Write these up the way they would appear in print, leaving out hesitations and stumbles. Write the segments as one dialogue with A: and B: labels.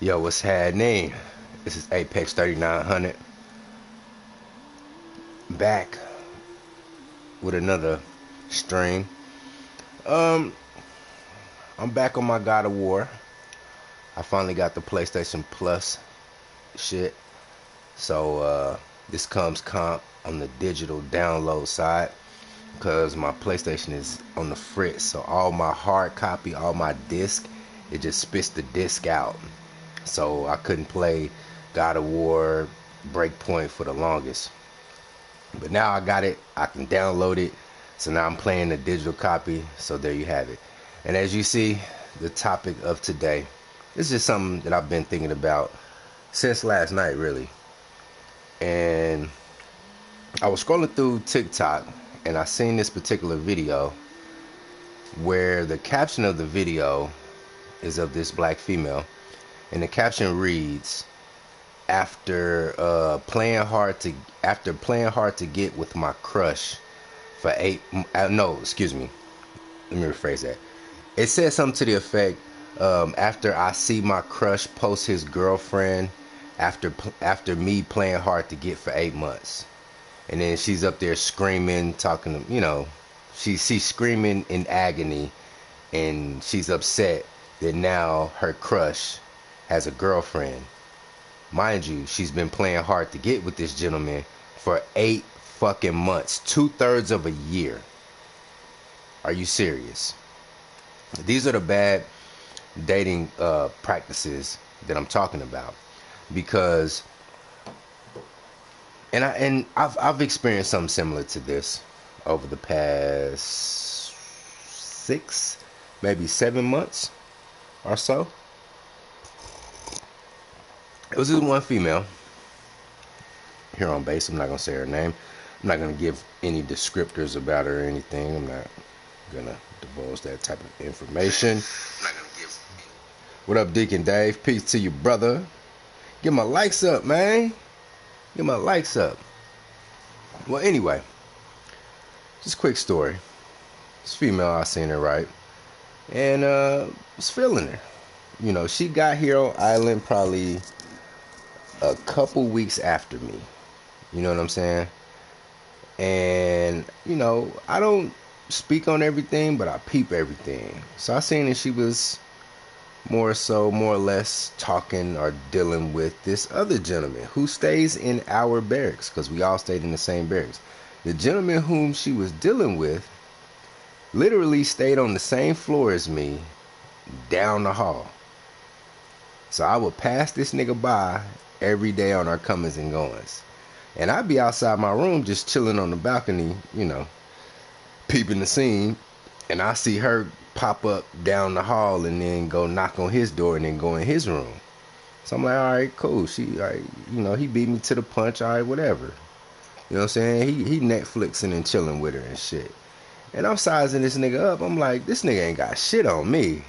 A: Yo, what's happening? This is Apex 3900 back with another stream. Um, I'm back on my God of War. I finally got the PlayStation Plus shit. So this comes comp on the digital download side because my PlayStation is on the fritz. So all my hard copy, all my disc, it just spits the disc out. So I couldn't play God of War Breakpoint for the longest. But now I got it. I can download it. So now I'm playing the digital copy. So there you have it. And as you see, the topic of today is just something that I've been thinking about since last night, really. And I was scrolling through TikTok and I seen this particular video where the caption of the video is of this black female. And the caption reads, after playing hard to get with my crush for let me rephrase that. It says something to the effect, after I see my crush post his girlfriend after me playing hard to get for 8 months. And then she's up there screaming, talking, she's screaming in agony, and she's upset that now her crush has a girlfriend. Mind you, she's been playing hard to get with this gentleman for 8 fucking months, 2/3 of a year. Are you serious? These are the bad dating practices that I'm talking about, because I've experienced something similar to this over the past 6, maybe 7 months or so. It was this one female here on base. I'm not going to say her name. I'm not going to give any descriptors about her or anything. I'm not going to divulge that type of information. What up, Deacon Dave? Peace to you, brother. Get my likes up, man. Get my likes up. Well, anyway, just a quick story. This female, I seen her, right? And was feeling her. She got here on island probably a couple weeks after me. You know what I'm saying? And, I don't speak on everything, but I peep everything. So I seen that she was more or less talking or dealing with this other gentleman who stays in our barracks, because we all stayed in the same barracks. The gentleman whom she was dealing with literally stayed on the same floor as me, down the hall. So I would pass this nigga by every day on our comings and goings. And I'd be outside my room just chilling on the balcony, peeping the scene. And I see her pop up down the hall and then go knock on his door and then go in his room. So I'm like, all right, cool. He beat me to the punch. All right, whatever. You know what I'm saying? He Netflixing and chilling with her and shit. And I'm sizing this nigga up. I'm like, this nigga ain't got shit on me.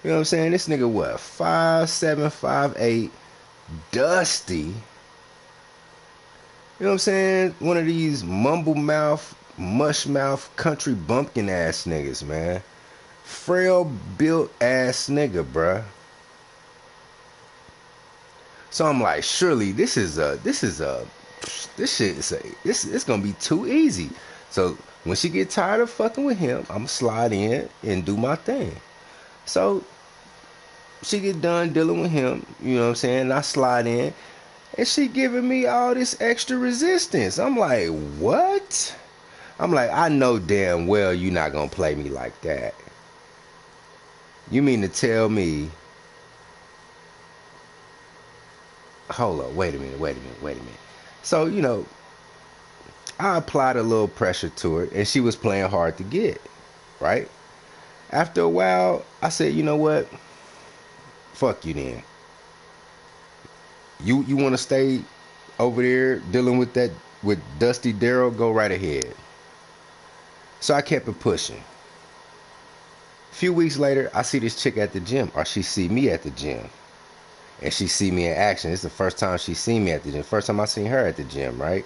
A: You know what I'm saying? This nigga, what, 5'7", 5'8", dusty. You know what I'm saying? One of these mumble mouth, mush mouth, country bumpkin ass niggas, man. Frail built ass nigga, bruh. So I'm like, surely this it's gonna be too easy. So when she get tired of fucking with him, I'm slide in and do my thing. So she get done dealing with him, you know what I'm saying? And I slide in, and she giving me all this extra resistance. I'm like, what? I'm like, I know damn well you not gonna play me like that. You mean to tell me? Hold up, wait a minute. So, I applied a little pressure to her, and she was playing hard to get, right? After a while, I said, you know what? Fuck you then. You want to stay over there dealing with Dusty Darrell? Go right ahead. So I kept it pushing. A few weeks later, I see this chick at the gym, or she see me at the gym. And she see me in action. It's the first time she seen me at the gym. First time I seen her at the gym, right?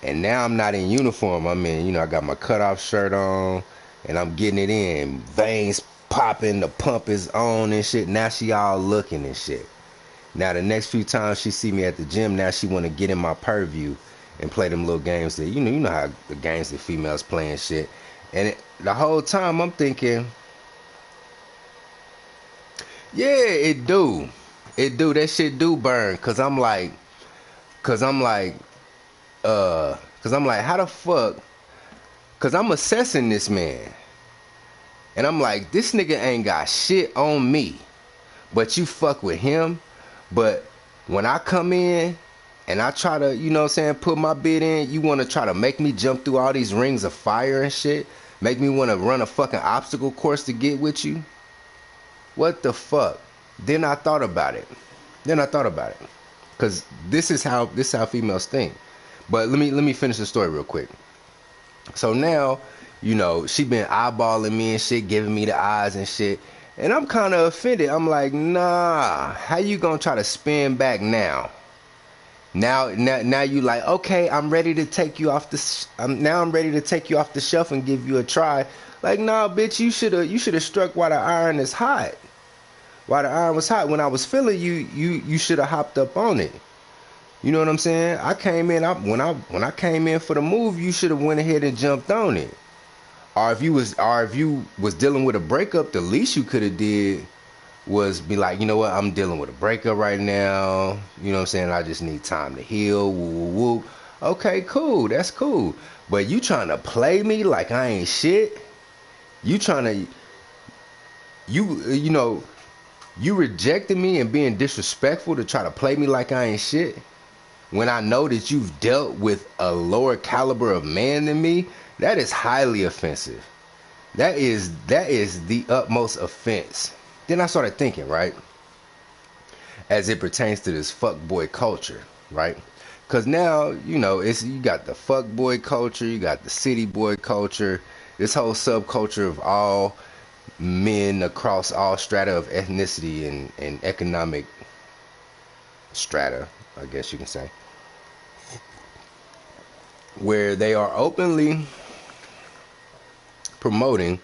A: And now I'm not in uniform. I'm in, I got my cutoff shirt on, and I'm getting it in. Veins popping, the pump is on and shit. Now she all looking and shit. Now the next few times she see me at the gym, now she want to get in my purview and play them little games that you know how the games that females play and shit. And the whole time I'm thinking, yeah, it do. That shit do burn. Cause I'm like, how the fuck? Cause I'm assessing this man. And I'm like, this nigga ain't got shit on me. But you fuck with him. But when I come in and I try to, you know what I'm saying, put my bid in, you want to try to make me jump through all these rings of fire and shit? Make me want to run a fucking obstacle course to get with you? What the fuck? Then I thought about it. Cause this is how females think. But let me finish the story real quick. So now, you know, she been eyeballing me and shit, giving me the eyes and shit. And I'm kind of offended. I'm like, nah, how you gonna try to spin back now? Now you like, okay, I'm ready to take you off the I'm ready to take you off the shelf and give you a try. Like, nah, bitch, you should have struck while the iron is hot. While the iron was hot, when I was feeling you should have hopped up on it. You know what I'm saying? I came in, when I came in for the move, you should have went ahead and jumped on it. Or if you was dealing with a breakup, the least you could have did was be like, you know what, I'm dealing with a breakup right now. You know what I'm saying? I just need time to heal. Woo, woo, woo. Okay, cool. That's cool. But you trying to play me like I ain't shit? You trying to, you know, you rejected me and being disrespectful to try to play me like I ain't shit? When I know that you've dealt with a lower caliber of man than me, that is highly offensive. That is the utmost offense. Then I started thinking, right, as it pertains to this fuckboy culture, right? Because now, you know, you got the fuckboy culture, you got the city boy culture, this whole subculture of all men across all strata of ethnicity and economic strata, I guess you can say, where they are openly promoting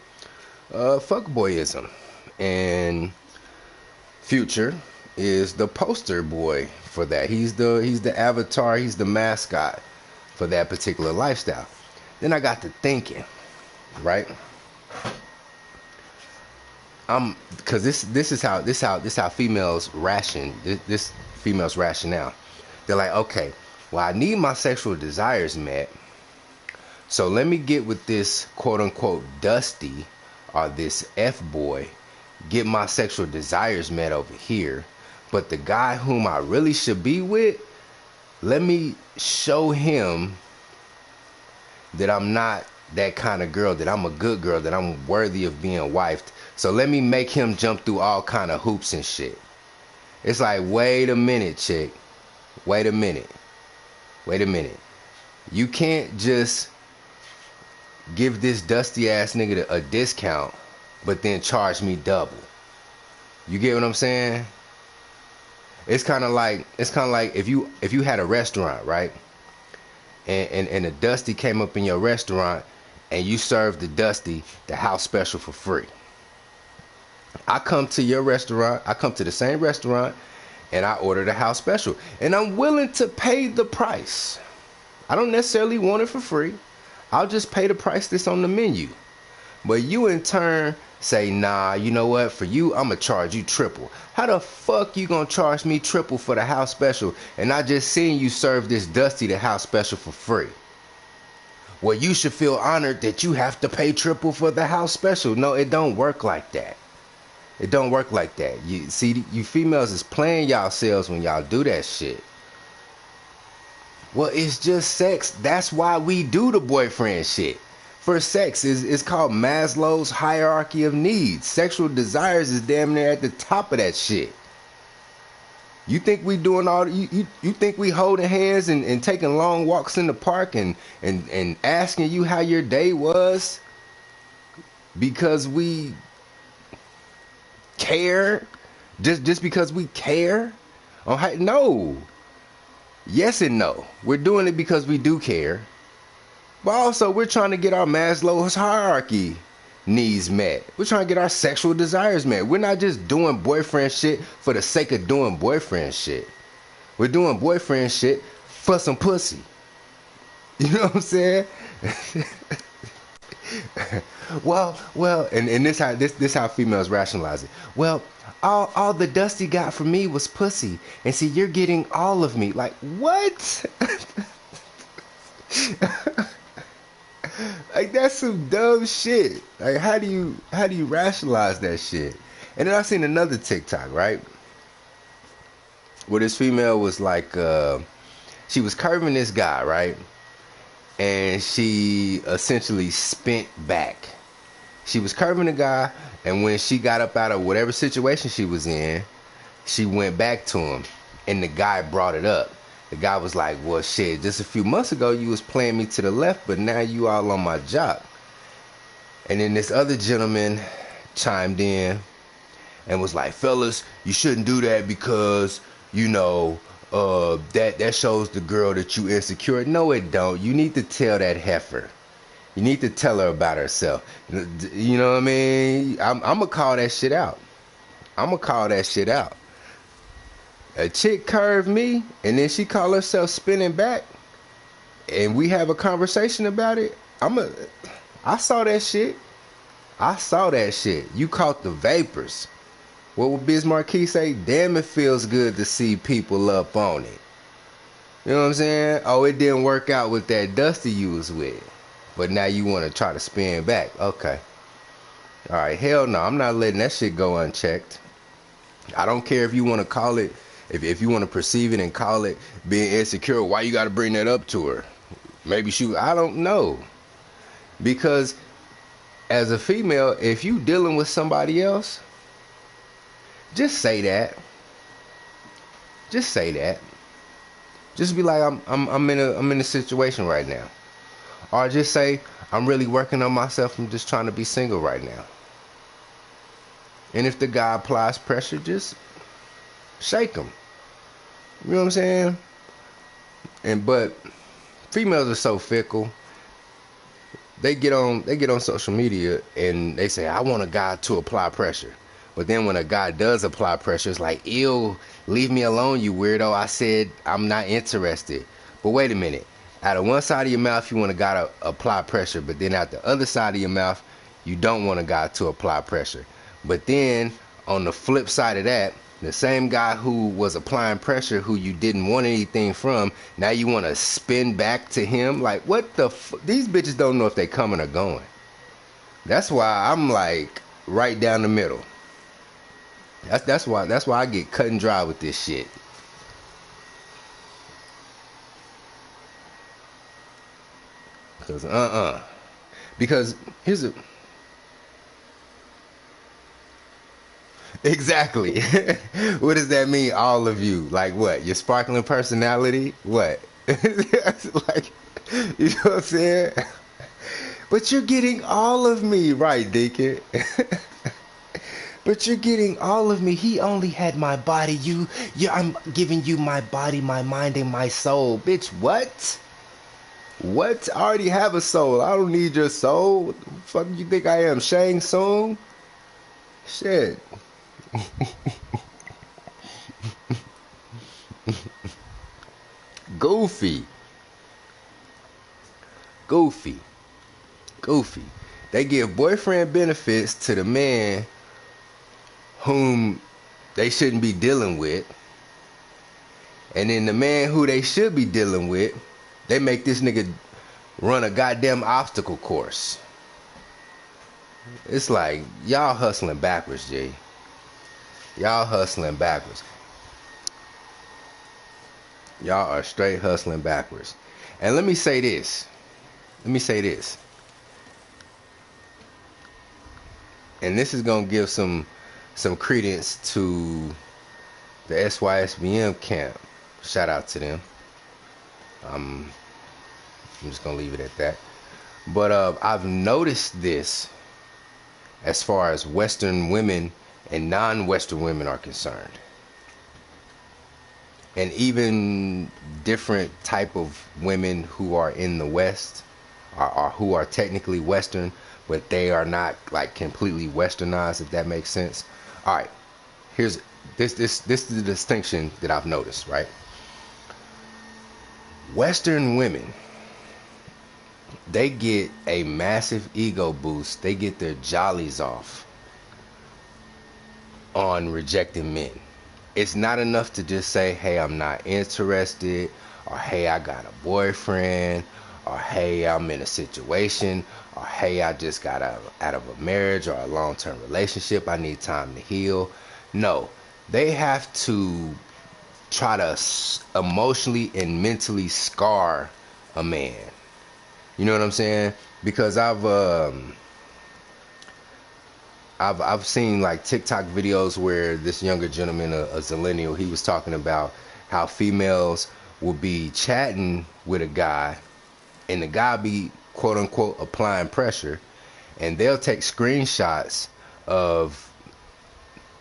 A: fuckboyism. And Future is the poster boy for that. He's the avatar, he's the mascot for that particular lifestyle. Then I got to thinking, right? Because this is how females ration. This females rationale. They're like, okay, well, I need my sexual desires met, so let me get with this quote unquote Dusty or this F boy, get my sexual desires met over here. But the guy whom I really should be with, let me show him that I'm not that kind of girl, that I'm a good girl, that I'm worthy of being wifed. So let me make him jump through all kind of hoops and shit. It's like, wait a minute, chick. Wait a minute. You can't just give this dusty ass nigga a discount, but then charge me double. You get what I'm saying? It's kind of like if you had a restaurant, right? And the Dusty came up in your restaurant and you served the Dusty the house special for free. I come to your restaurant, I come to the same restaurant, and I order the house special. And I'm willing to pay the price. I don't necessarily want it for free. I'll just pay the price that's on the menu. But you in turn say, nah, you know what? For you, I'm going to charge you triple. How the fuck you going to charge me triple for the house special and I just seen you serve this Dusty the house special for free? Well, you should feel honored that you have to pay triple for the house special. No, it don't work like that. It don't work like that. You see, you females is playing yourselves when y'all do that shit. Well, it's just sex. That's why we do the boyfriend shit. For sex, it's called Maslow's hierarchy of needs. Sexual desires is damn near at the top of that shit. You think we doing all you think we holding hands and taking long walks in the park and asking you how your day was because we care? Just because we care? Oh, no. Yes and no. We're doing it because we do care. But also we're trying to get our Maslow's hierarchy needs met. We're trying to get our sexual desires met. We're not just doing boyfriend shit for the sake of doing boyfriend shit. We're doing boyfriend shit for some pussy. You know what I'm saying? well, and this how females rationalize it. Well, all the Dusty got from me was pussy, and see, you're getting all of me. Like, what? Like, that's some dumb shit. Like, how do you rationalize that shit? And then I seen another TikTok, right, where this female was like, she was curving this guy, right, and she essentially spent back. She was curving the guy, and when she got up out of whatever situation she was in, she went back to him, and the guy brought it up. The guy was like, well, shit, just a few months ago you was playing me to the left, but now you all on my jock. And then this other gentleman chimed in and was like, fellas, you shouldn't do that because, you know, that shows the girl that you insecure. No, it don't. You need to tell that heifer. You need to tell her about herself. You know what I mean? I'm going to call that shit out. I'm going to call that shit out. A chick curved me, and then she called herself spinning back, and we have a conversation about it. I saw that shit. I saw that shit. You caught the vapors. What would Biz Marquis say? Damn, it feels good to see people up on it. You know what I'm saying? Oh, it didn't work out with that Dusty you was with, but now you want to try to spin back. Okay. All right, hell no. I'm not letting that shit go unchecked. I don't care if you want to call it, if you want to perceive it and call it being insecure. Why you got to bring that up to her? Maybe I don't know. Because as a female, if you dealing with somebody else, just say that. Just say that. Just be like, I'm in a situation right now. Or just say, I'm really working on myself. I'm just trying to be single right now. And if the guy applies pressure, just shake him. You know what I'm saying? But females are so fickle. They get on social media and they say, I want a guy to apply pressure. But then when a guy does apply pressure, it's like, ew, leave me alone, you weirdo. I said I'm not interested. But wait a minute. Out of one side of your mouth, you want a guy to apply pressure. But then out the other side of your mouth, you don't want a guy to apply pressure. But then on the flip side of that, the same guy who was applying pressure, who you didn't want anything from, now you want to spin back to him? Like, what the these bitches don't know if they coming or going. That's why I'm like right down the middle. That's why I get cut and dry with this shit. Because here's a exactly. What does that mean, all of you? Like what? Your sparkling personality? What? Like, you know what I'm saying? But you're getting all of me, right, Deacon? But you're getting all of me. He only had my body. I'm giving you my body, my mind, and my soul. Bitch, what? What? I already have a soul. I don't need your soul. What the fuck you think I am, Shang Tsung? Shit. Goofy. They give boyfriend benefits to the man whom they shouldn't be dealing with, and then the man who they should be dealing with, they make this nigga run a goddamn obstacle course. It's like, y'all hustling backwards, G. Y'all hustling backwards. Y'all are straight hustling backwards. And let me say this. And this is gonna give some credence to the SYSBM camp. Shout out to them. I'm just gonna leave it at that. But I've noticed this as far as Western women and non-Western women are concerned, and even different type of women who are in the West, or who are technically Western but they are not like completely westernized, if that makes sense. All right, here's this is the distinction that I've noticed, right? Western women, they get a massive ego boost. They get their jollies off on rejecting men. It's not enough to just say, hey, I'm not interested, or hey, I got a boyfriend, or hey, I'm in a situation, or hey, I just got out of a marriage or a long-term relationship, I need time to heal. No, they have to try to emotionally and mentally scar a man. You know what I'm saying? Because I've seen like TikTok videos where this younger gentleman, a zillennial, he was talking about how females will be chatting with a guy, and the guy be quote unquote applying pressure, and they'll take screenshots of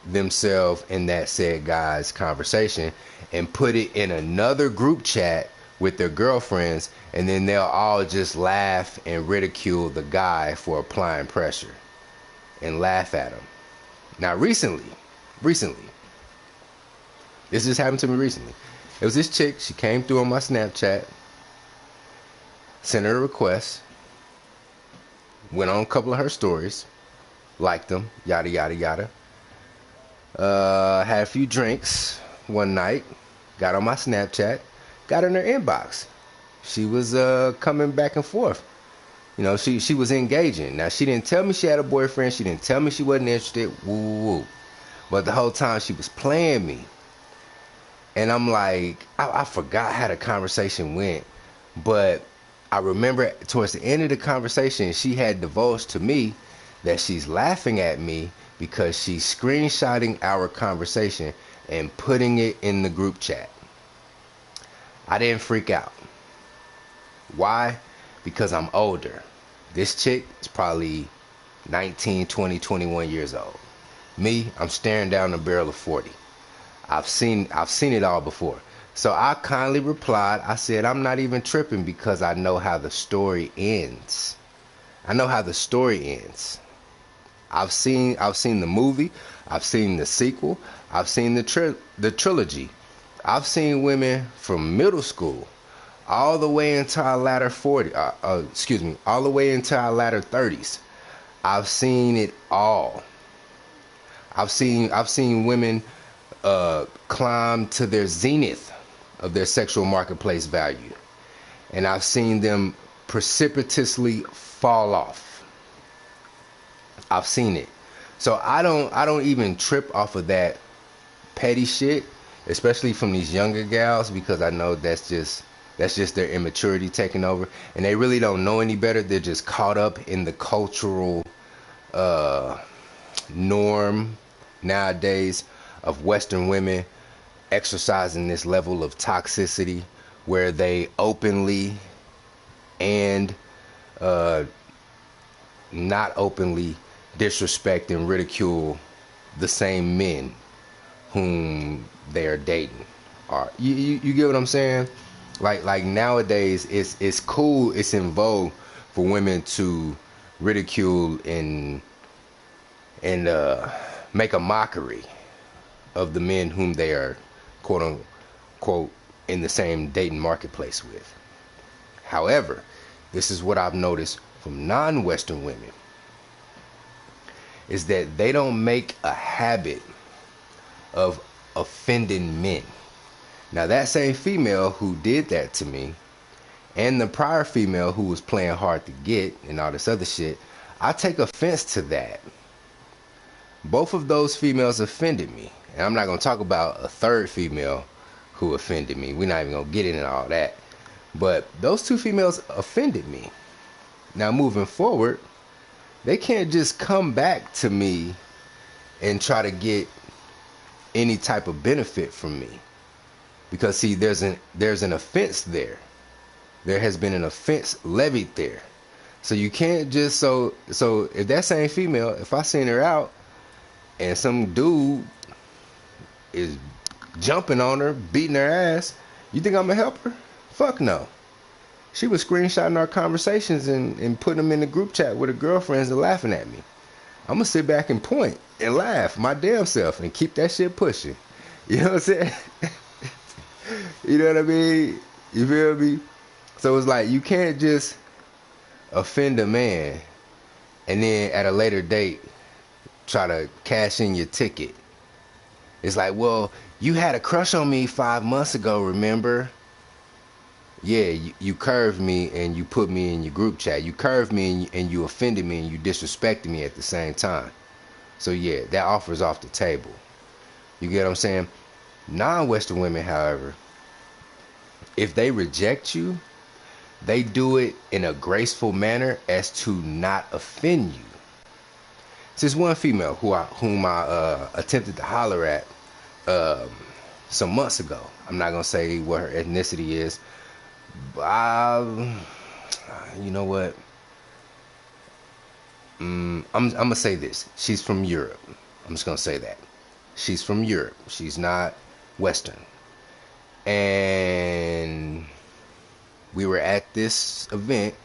A: themselves in that said guy's conversation and put it in another group chat with their girlfriends, and then they'll all just laugh and ridicule the guy for applying pressure and laugh at him. Now recently, this just happened to me recently. It was this chick, she came through on my Snapchat, sent her a request, went on a couple of her stories, liked them, yada yada yada. Had a few drinks one night, got on my Snapchat, got in her inbox. She was coming back and forth. You know, she was engaging. Now, she didn't tell me she had a boyfriend. She didn't tell me she wasn't interested. Woo, woo, woo. But the whole time she was playing me. And I'm like, I forgot how the conversation went. But I remember towards the end of the conversation, she had divulged to me that she's laughing at me because she's screenshotting our conversation and putting it in the group chat. I didn't freak out. Why? Because I'm older. This chick is probably 19, 20, 21 years old. Me, I'm staring down the barrel of 40. I've seen it all before. So I kindly replied, I said, I'm not even tripping because I know how the story ends. I know how the story ends. I've seen the movie, I've seen the sequel, I've seen the trilogy. I've seen women from middle school all the way into our latter all the way into our latter 30s. I've seen it all. I've seen women climb to their zenith of their sexual marketplace value, and I've seen them precipitously fall off. I've seen it. So I don't even trip off of that petty shit, especially from these younger gals, because I know that's just their immaturity taking over, and they really don't know any better. They're just caught up in the cultural norm nowadays of Western women exercising this level of toxicity where they openly and not openly disrespect and ridicule the same men whom they are dating. Or you get what I'm saying? Like nowadays, it's cool, it's in vogue for women to ridicule and make a mockery of the men whom they are quote unquote in the same dating marketplace with. However, this is what I've noticed from non-Western women, is that they don't make a habit of offending men. Now, that same female who did that to me, and the prior female who was playing hard to get and all this other shit, I take offense to that. Both of those females offended me. And I'm not going to talk about a third female who offended me. We're not even going to get into all that. But those two females offended me. Now, moving forward, they can't just come back to me and try to get any type of benefit from me. Because see, there's an offense there. There has been an offense levied there. So you can't just so if that same female, if I send her out and some dude is jumping on her, beating her ass, you think I'm gonna help her? Fuck no. She was screenshotting our conversations and putting them in the group chat with her girlfriends and laughing at me. I'm gonna sit back and point and laugh my damn self and keep that shit pushing. You know what I'm saying? You know what I mean? You feel me? So it's like you can't just offend a man and then at a later date try to cash in your ticket. It's like, well, you had a crush on me 5 months ago, remember? Yeah, you curved me and you put me in your group chat. You curved me and you offended me and you disrespected me at the same time. So yeah, that offer's off the table. You get what I'm saying? Non-Western women, however, if they reject you, they do it in a graceful manner as to not offend you. There's one female whom I attempted to holler at some months ago. I'm not gonna say what her ethnicity is, but you know what? I'm gonna say this. She's from Europe. I'm just gonna say that. She's from Europe. She's not Western. And we were at this event.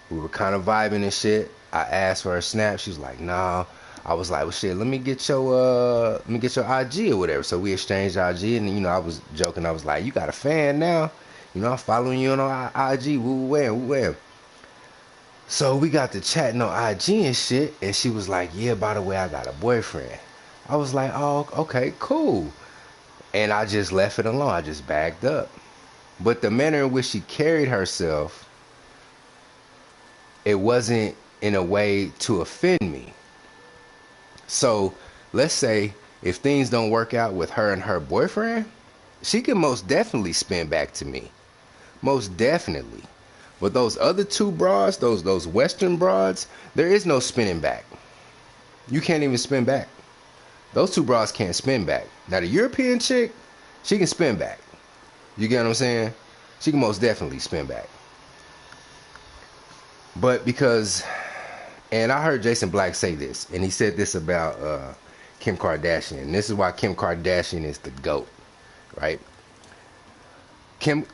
A: We were kind of vibing and shit. I asked for her snap. She was like, nah. I was like, well, shit, let me get your IG or whatever. So we exchanged IG, and you know, I was joking. I was like, you got a fan now? You know, I'm following you on IG. Woo wham. So we got to chatting on IG and shit, and she was like, yeah, by the way, I got a boyfriend. I was like, oh, okay, cool. And I just left it alone. I just backed up. But the manner in which she carried herself, it wasn't in a way to offend me. So let's say if things don't work out with her and her boyfriend, she can most definitely spin back to me. Most definitely. But those other two broads, those Western broads, there is no spinning back. You can't even spin back. Those two broads can't spin back. Now the European chick, she can spin back. You get what I'm saying? She can most definitely spin back. But because, and I heard Jason Black say this, and he said this about Kim Kardashian. And this is why Kim Kardashian is the GOAT, right?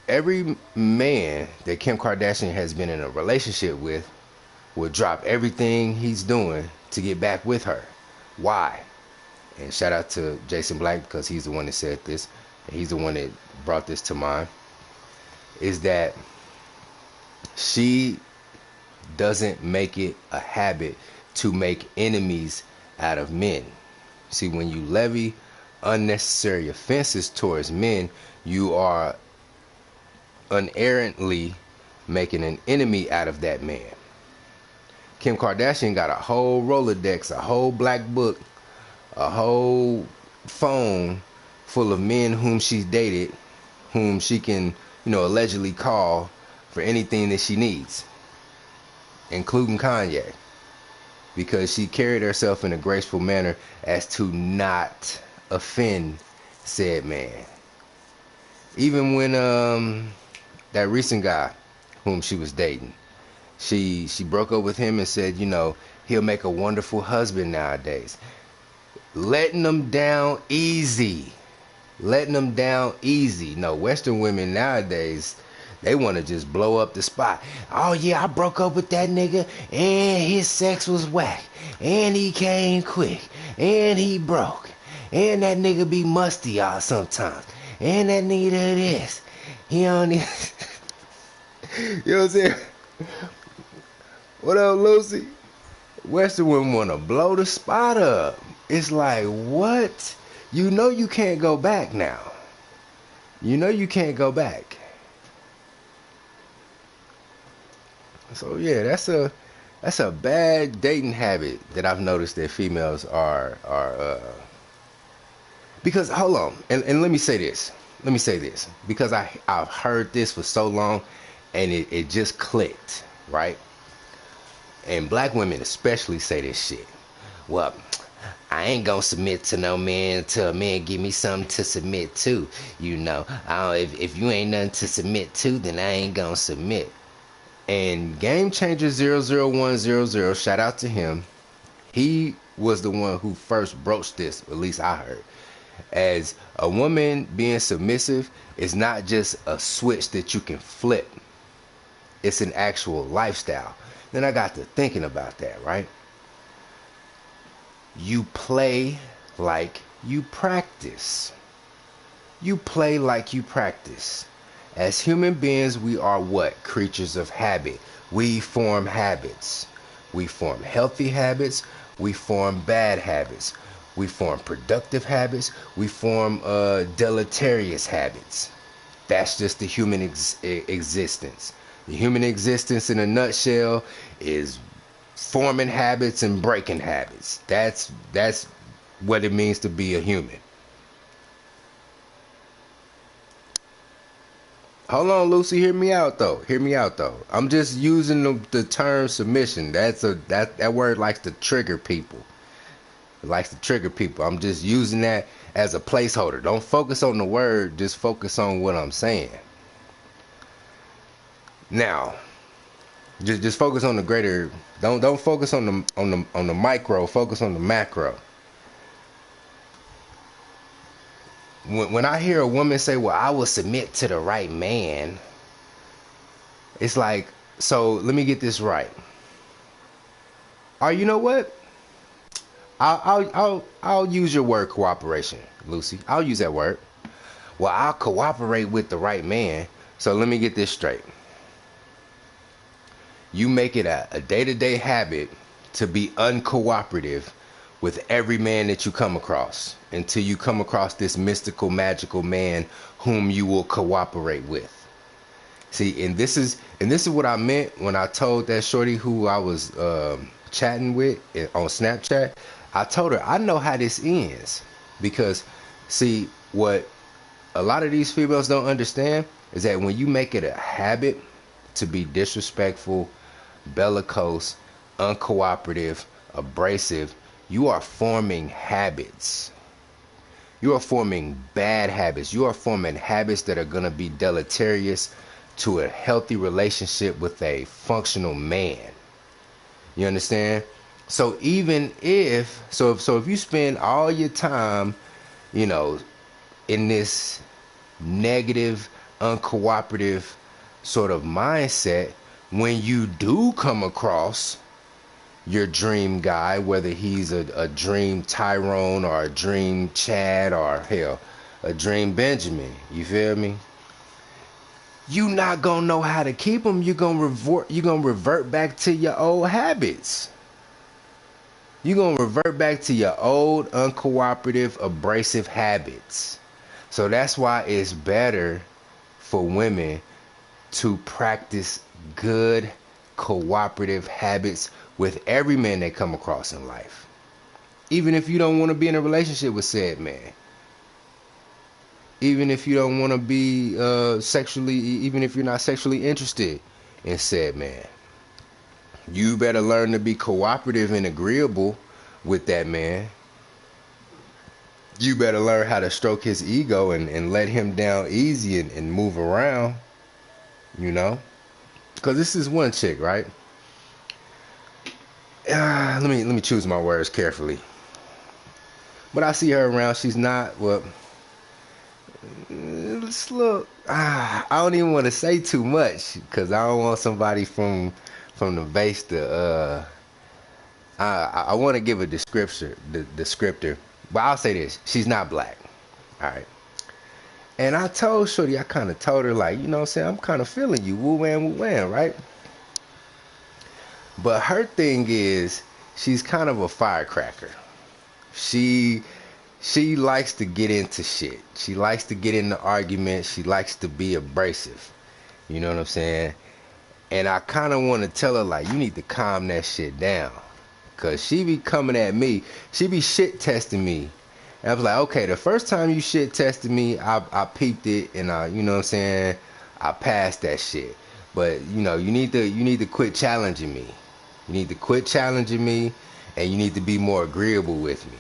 A: Every man that Kim Kardashian has been in a relationship with will drop everything he's doing to get back with her. Why? And shout out to Jason Black, because he's the one that said this, and he's the one that brought this to mind, is that she doesn't make it a habit to make enemies out of men. See, when you levy unnecessary offenses towards men, you are unerrantly making an enemy out of that man. Kim Kardashian got a whole Rolodex, a whole black book, a whole phone full of men whom she's dated, whom she can, allegedly call for anything that she needs, including Kanye, because she carried herself in a graceful manner as to not offend said man. Even when that recent guy whom she was dating, she broke up with him and said, he'll make a wonderful husband nowadays. Letting them down easy. No, Western women nowadays, they want to just blow up the spot. Oh yeah, I broke up with that nigga and his sex was whack and he came quick and he broke and that nigga be musty all sometimes and that nigga do this. He only you know what I'm saying? What up, Lucy? Western women want to blow the spot up. It's like, what? You can't go back now. You can't go back. So yeah, that's a bad dating habit that I've noticed that females are because hold on, and let me say this. Because I've heard this for so long and it just clicked, right? And black women especially say this shit. Well, I ain't gonna submit to no man until a man give me something to submit to. If you ain't nothing to submit to, then I ain't gonna submit. And Game Changer 00100, shout out to him. He was the one who first broached this, at least I heard. As a woman being submissive is not just a switch that you can flip. It's an actual lifestyle. Then I got to thinking about that, right? You play like you practice. You play like you practice. As human beings, we are what? Creatures of habit. We form habits. We form healthy habits. We form bad habits. We form productive habits. We form deleterious habits. That's just the human existence. The human existence in a nutshell is forming habits and breaking habits. That's what it means to be a human. Hold on, Lucy. Hear me out though. Hear me out though. I'm just using the term submission. That word likes to trigger people. It likes to trigger people. I'm just using that as a placeholder. Don't focus on the word. Just focus on what I'm saying. Now, just focus on the greater. Don't focus on the micro. Focus on the macro. When I hear a woman say, "Well, I will submit to the right man," it's like, so let me get this right. You know what? I'll use your word cooperation, Lucy. I'll use that word. Well, I'll cooperate with the right man. So let me get this straight. You make it a day-to-day habit to be uncooperative with every man that you come across until you come across this mystical, magical man whom you will cooperate with. See, and this is what I meant when I told that shorty who I was chatting with on Snapchat. I told her I know how this ends, because see, what a lot of these females don't understand is that when you make it a habit to be disrespectful, bellicose, uncooperative, abrasive, you are forming habits. You are forming bad habits. You are forming habits that are going to be deleterious to a healthy relationship with a functional man. You understand? So even if if you spend all your time, in this negative, uncooperative sort of mindset, when you do come across your dream guy, whether he's a dream Tyrone or a dream Chad or hell, a dream Benjamin, you feel me? You not gonna know how to keep him. You're gonna revert back to your old habits. You're going to revert back to your old, uncooperative, abrasive habits. So that's why it's better for women to practice good, cooperative habits with every man they come across in life. Even if you don't want to be in a relationship with said man. Even if you don't want to be even if you're not sexually interested in said man. You better learn to be cooperative and agreeable with that man. You better learn how to stroke his ego and let him down easy and move around, Because this is one chick, right? Let me choose my words carefully. But I see her around. She's not, well, let's look. I don't even want to say too much because I don't want somebody from the base to I want to give a descriptor, but I'll say this: she's not black. All right. And I told shorty, I kind of told her, like, what I'm saying, I'm kind of feeling you, woo wham, right? But her thing is, she's kind of a firecracker. She likes to get into shit. She likes to get into arguments. She likes to be abrasive. You know what I'm saying? And I kind of want to tell her, like, you need to calm that shit down. Because she be coming at me. She be shit testing me. And I was like, okay, the first time you shit tested me, I peeped it and I passed that shit. But, you need to quit challenging me. You need to quit challenging me and you need to be more agreeable with me.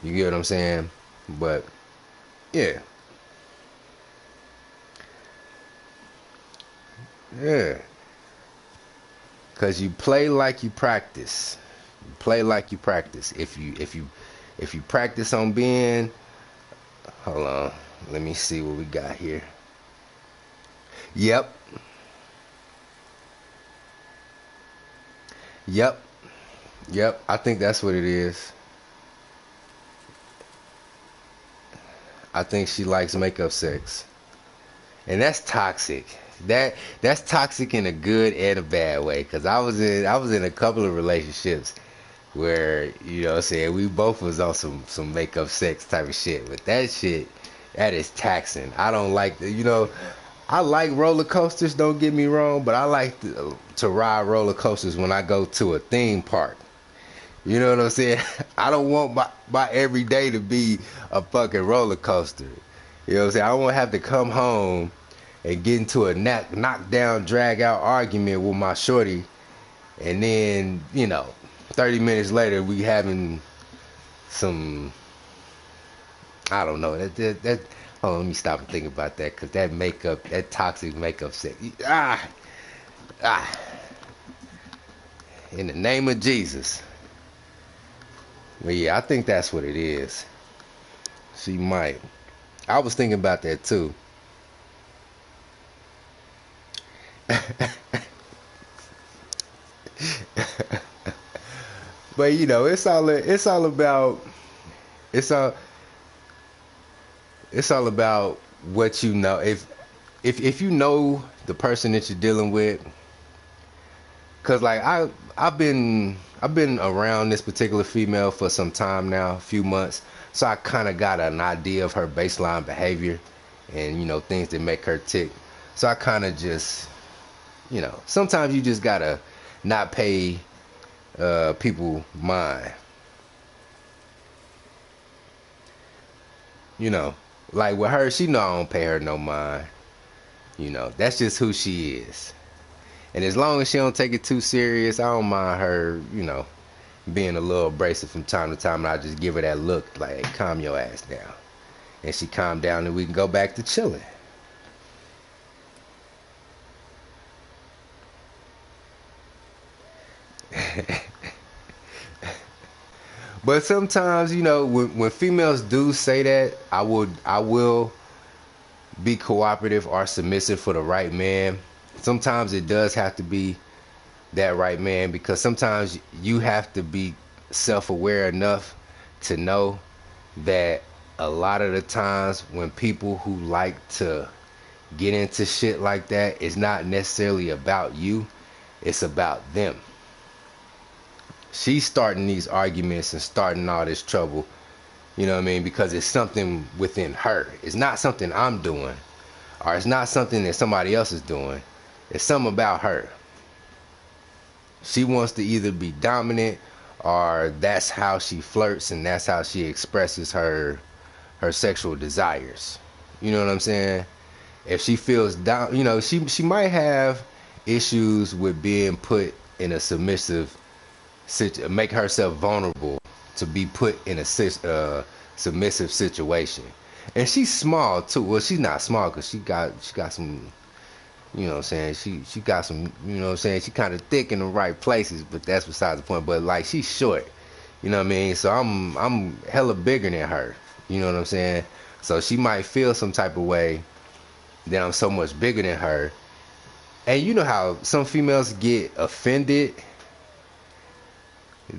A: You get what I'm saying? But, yeah. Yeah. Cause you play like you practice. You play like you practice. If you practice on being, hold on, let me see what we got here. Yep. Yep. Yep. I think that's what it is. I think she likes makeup sex. And that's toxic. That's toxic in a good and a bad way. Cause I was in a couple of relationships where, you know what I'm saying, we both was on some makeup sex type of shit. But that shit, that is taxing. I don't like I like roller coasters, don't get me wrong, but I like to ride roller coasters when I go to a theme park. You know what I'm saying? I don't want my everyday to be a fucking roller coaster. You know what I'm saying? I don't want to have to come home and get into a knockdown, drag out argument with my shorty, and then 30 minutes later we having some, I don't know, that hold on, let me stop and think about that, because that makeup, that toxic makeup set, ah, in the name of Jesus. But yeah, I think that's what it is. She might. I was thinking about that too. But it's all it's all about what you know. If you know the person that you're dealing with, cause like I've been around this particular female for some time now, a few months, so I kind of got an idea of her baseline behavior and things that make her tick. So I kind of just sometimes you just gotta not pay people mind. You know, like with her, she know I don't pay her no mind. That's just who she is. And as long as she don't take it too serious, I don't mind her, being a little abrasive from time to time. And I just give her that look like, hey, calm your ass down. And she calm down and we can go back to chilling. But sometimes, when females do say that, I will be cooperative or submissive for the right man. Sometimes it does have to be that right man, because sometimes you have to be self-aware enough to know that a lot of the times when people who like to get into shit like that, it's not necessarily about you, it's about them. She's starting these arguments and starting all this trouble, you know what I mean, because it's something within her. It's not something I'm doing, or it's not something that somebody else is doing. It's something about her. She wants to either be dominant, or that's how she flirts and that's how she expresses her sexual desires. You know what I'm saying? If she feels down, she might have issues with being put in a submissive make herself vulnerable to be put in a submissive situation. And she's small too. Well, she's not small because she got some, what I'm saying, she got some, what I'm saying, she kind of thick in the right places, but that's besides the point. But like, she's short, you know what I mean? So I'm hella bigger than her, you know what I'm saying? So she might feel some type of way that I'm so much bigger than her. And you know how some females get offended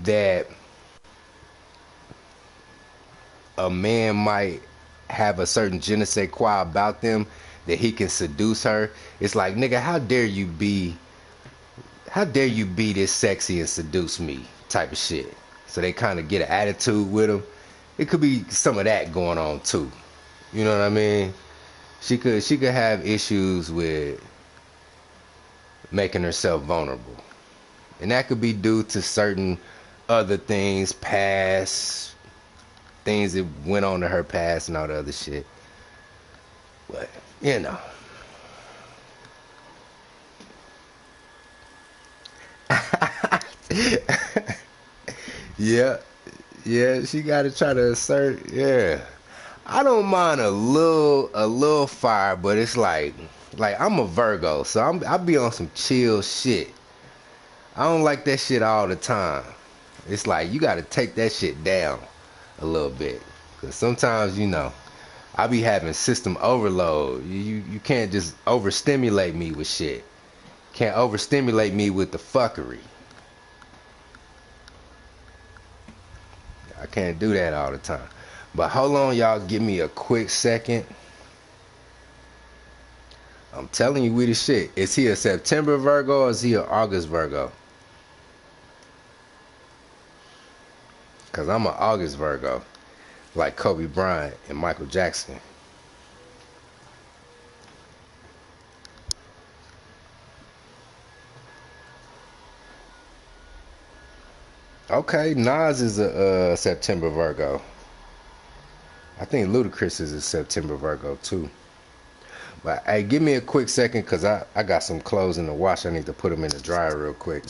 A: that a man might have a certain je ne sais quoi about them, that he can seduce her. It's like, nigga, how dare you be this sexy and seduce me type of shit. So they kind of get an attitude with him. It could be some of that going on too. You know what I mean? She could have issues with making herself vulnerable. And that could be due to certain other things, past things that went on to her past and all the other shit. But, Yeah, yeah, she gotta try to assert, yeah. I don't mind a little fire, but it's like I'm a Virgo, so I be on some chill shit. I don't like that shit all the time. It's like you gotta take that shit down a little bit, cause sometimes I be having system overload. You can't just overstimulate me with shit. Can't overstimulate me with the fuckery. I can't do that all the time. But hold on, y'all. Give me a quick second. I'm telling you, we the shit. Is he a September Virgo or is he an August Virgo? Because I'm an August Virgo. Like Kobe Bryant and Michael Jackson. Okay, Nas is a September Virgo. I think Ludacris is a September Virgo too. But hey, give me a quick second because I got some clothes in the wash. I need to put them in the dryer real quick.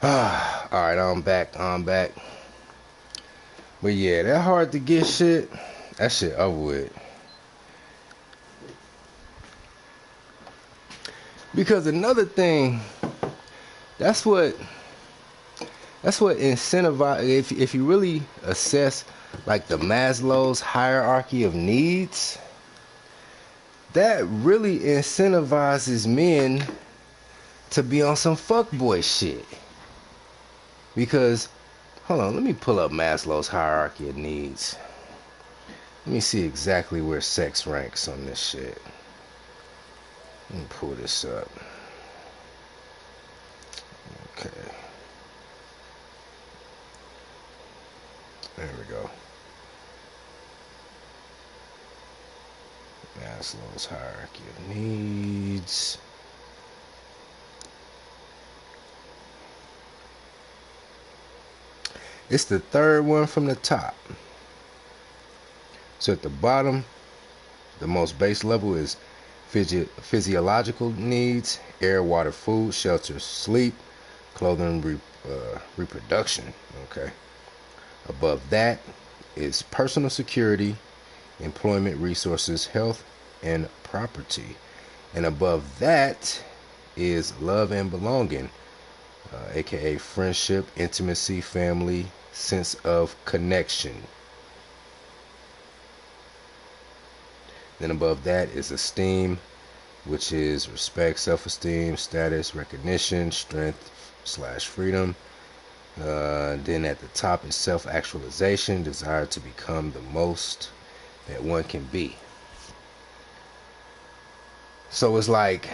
A: Alright, I'm back. But yeah, that hard to get shit. That shit over with. Because another thing, that's what incentivize. If you really assess like the Maslow's hierarchy of needs, that really incentivizes men to be on some fuckboy shit. Because, hold on, let me pull up Maslow's hierarchy of needs. Let me see exactly where sex ranks on this shit. Let me pull this up. Okay. There we go. Maslow's hierarchy of needs. It's the third one from the top. So at the bottom, the most base level is physiological needs: air, water, food, shelter, sleep, clothing, reproduction. Okay. Above that is personal security, employment, resources, health, and property. And above that is love and belonging, aka friendship, intimacy, family, sense of connection. Then above that is esteem, which is respect, self-esteem, status, recognition, strength/freedom. Then at the top is self-actualization, desire to become the most that one can be. So it's like,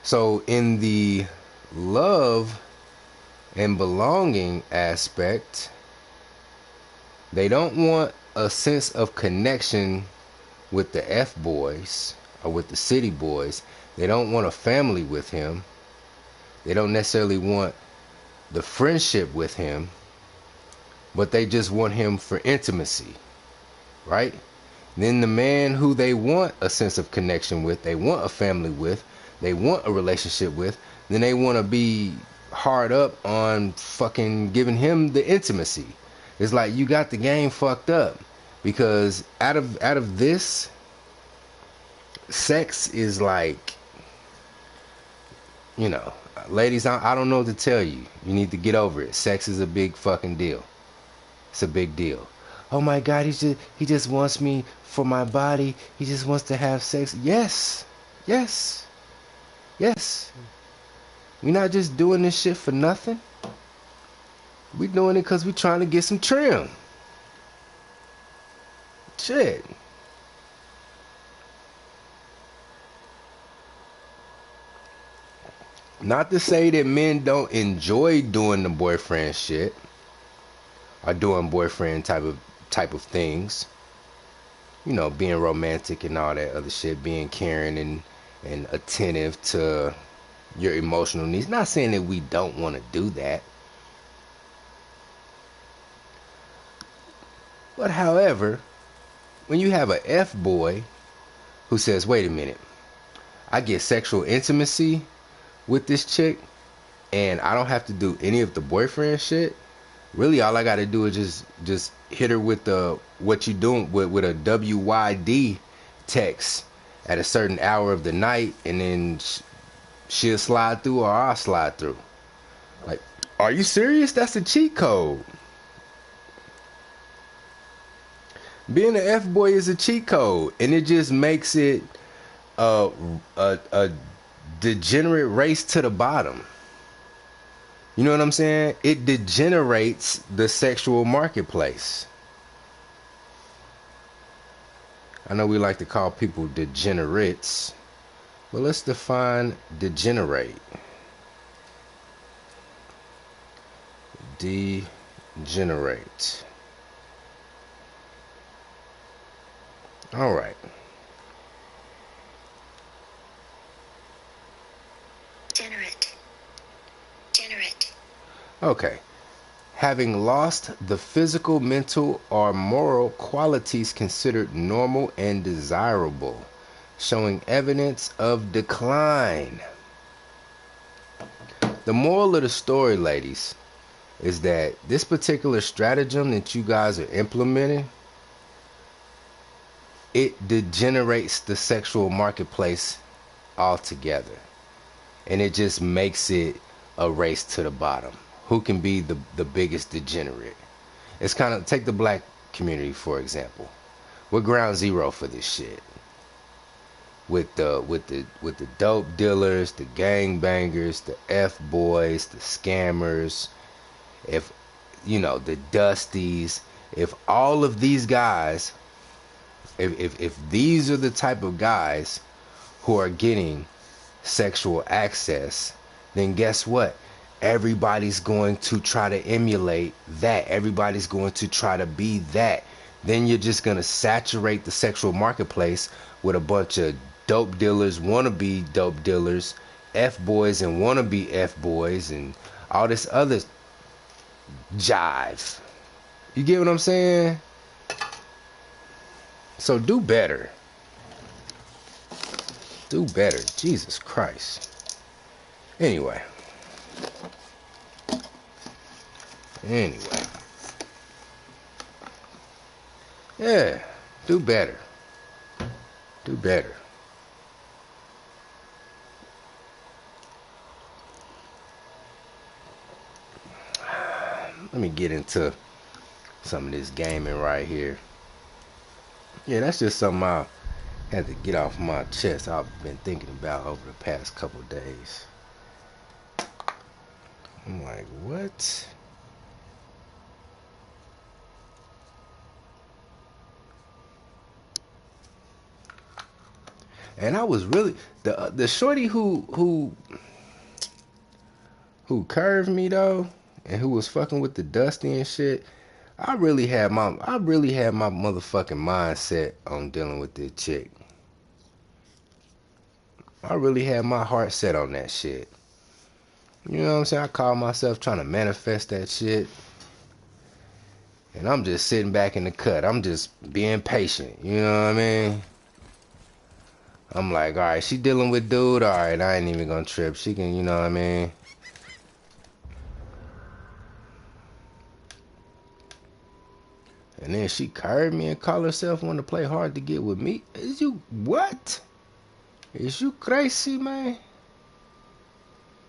A: so in the love and belonging aspect, they don't want a sense of connection with the F-boys, or with the city boys. They don't want a family with him. They don't necessarily want the friendship with him, but they just want him for intimacy, right? Then the man who they want a sense of connection with, they want a family with, they want a relationship with, then they want to be hard up on fucking giving him the intimacy. It's like you got the game fucked up, because out of this, sex is like, you know, ladies, I don't know what to tell you. You need to get over it. Sex is a big fucking deal. It's a big deal. Oh my God, he just wants me for my body. He just wants to have sex. Yes. Yes. Yes. We're not just doing this shit for nothing. We're doing it because we're trying to get some trim. Shit. Not to say that men don't enjoy doing the boyfriend shit, or doing boyfriend type of things. You know, being romantic and all that other shit, being caring and attentive to your emotional needs. Not saying that we don't want to do that. But however, when you have a F-boy who says, wait a minute, I get sexual intimacy with this chick and I don't have to do any of the boyfriend shit. Really, all I got to do is just hit her with the what you doing with a WYD text at a certain hour of the night, and then she'll slide through or I'll slide through. Like, are you serious? That's a cheat code. Being an F-boy is a cheat code, and it just makes it a degenerate race to the bottom. You know what I'm saying? It degenerates the sexual marketplace. I know we like to call people degenerates, but let's define degenerate. Degenerate. All right. Generate. Okay. Having lost the physical, mental, or moral qualities considered normal and desirable, showing evidence of decline. The moral of the story, ladies, is that this particular stratagem that you guys are implementing, it degenerates the sexual marketplace altogether. And it just makes it a race to the bottom. Who can be the biggest degenerate? It's kind of, take the black community for example. We're ground zero for this shit. With the dope dealers, the gang bangers, the F boys, the scammers, if you know, the dusties, if all of these guys, if these are the type of guys who are getting sexual access, then guess what? Everybody's going to try to emulate that. Everybody's going to try to be that. Then you're just going to saturate the sexual marketplace with a bunch of dope dealers, wannabe dope dealers, F-boys and wannabe F-boys, and all this other jive. You get what I'm saying? So do better. Do better. Jesus Christ. Anyway. Yeah. Do better. Do better. Let me get into some of this gaming right here. Yeah, that's just something I had to get off my chest. I've been thinking about over the past couple of days. I'm like, what? And I was really the shorty who curved me though, and who was fucking with the Dusty and shit. I really had my motherfucking mindset on dealing with this chick. I really had my heart set on that shit. You know what I'm saying? I call myself trying to manifest that shit. And I'm just sitting back in the cut. I'm just being patient. You know what I mean? I'm like, alright, she dealing with dude. Alright, I ain't even gonna trip. She can, you know what I mean? And then she curved me and called herself want to play hard to get with me. Is you what? Is you crazy, man?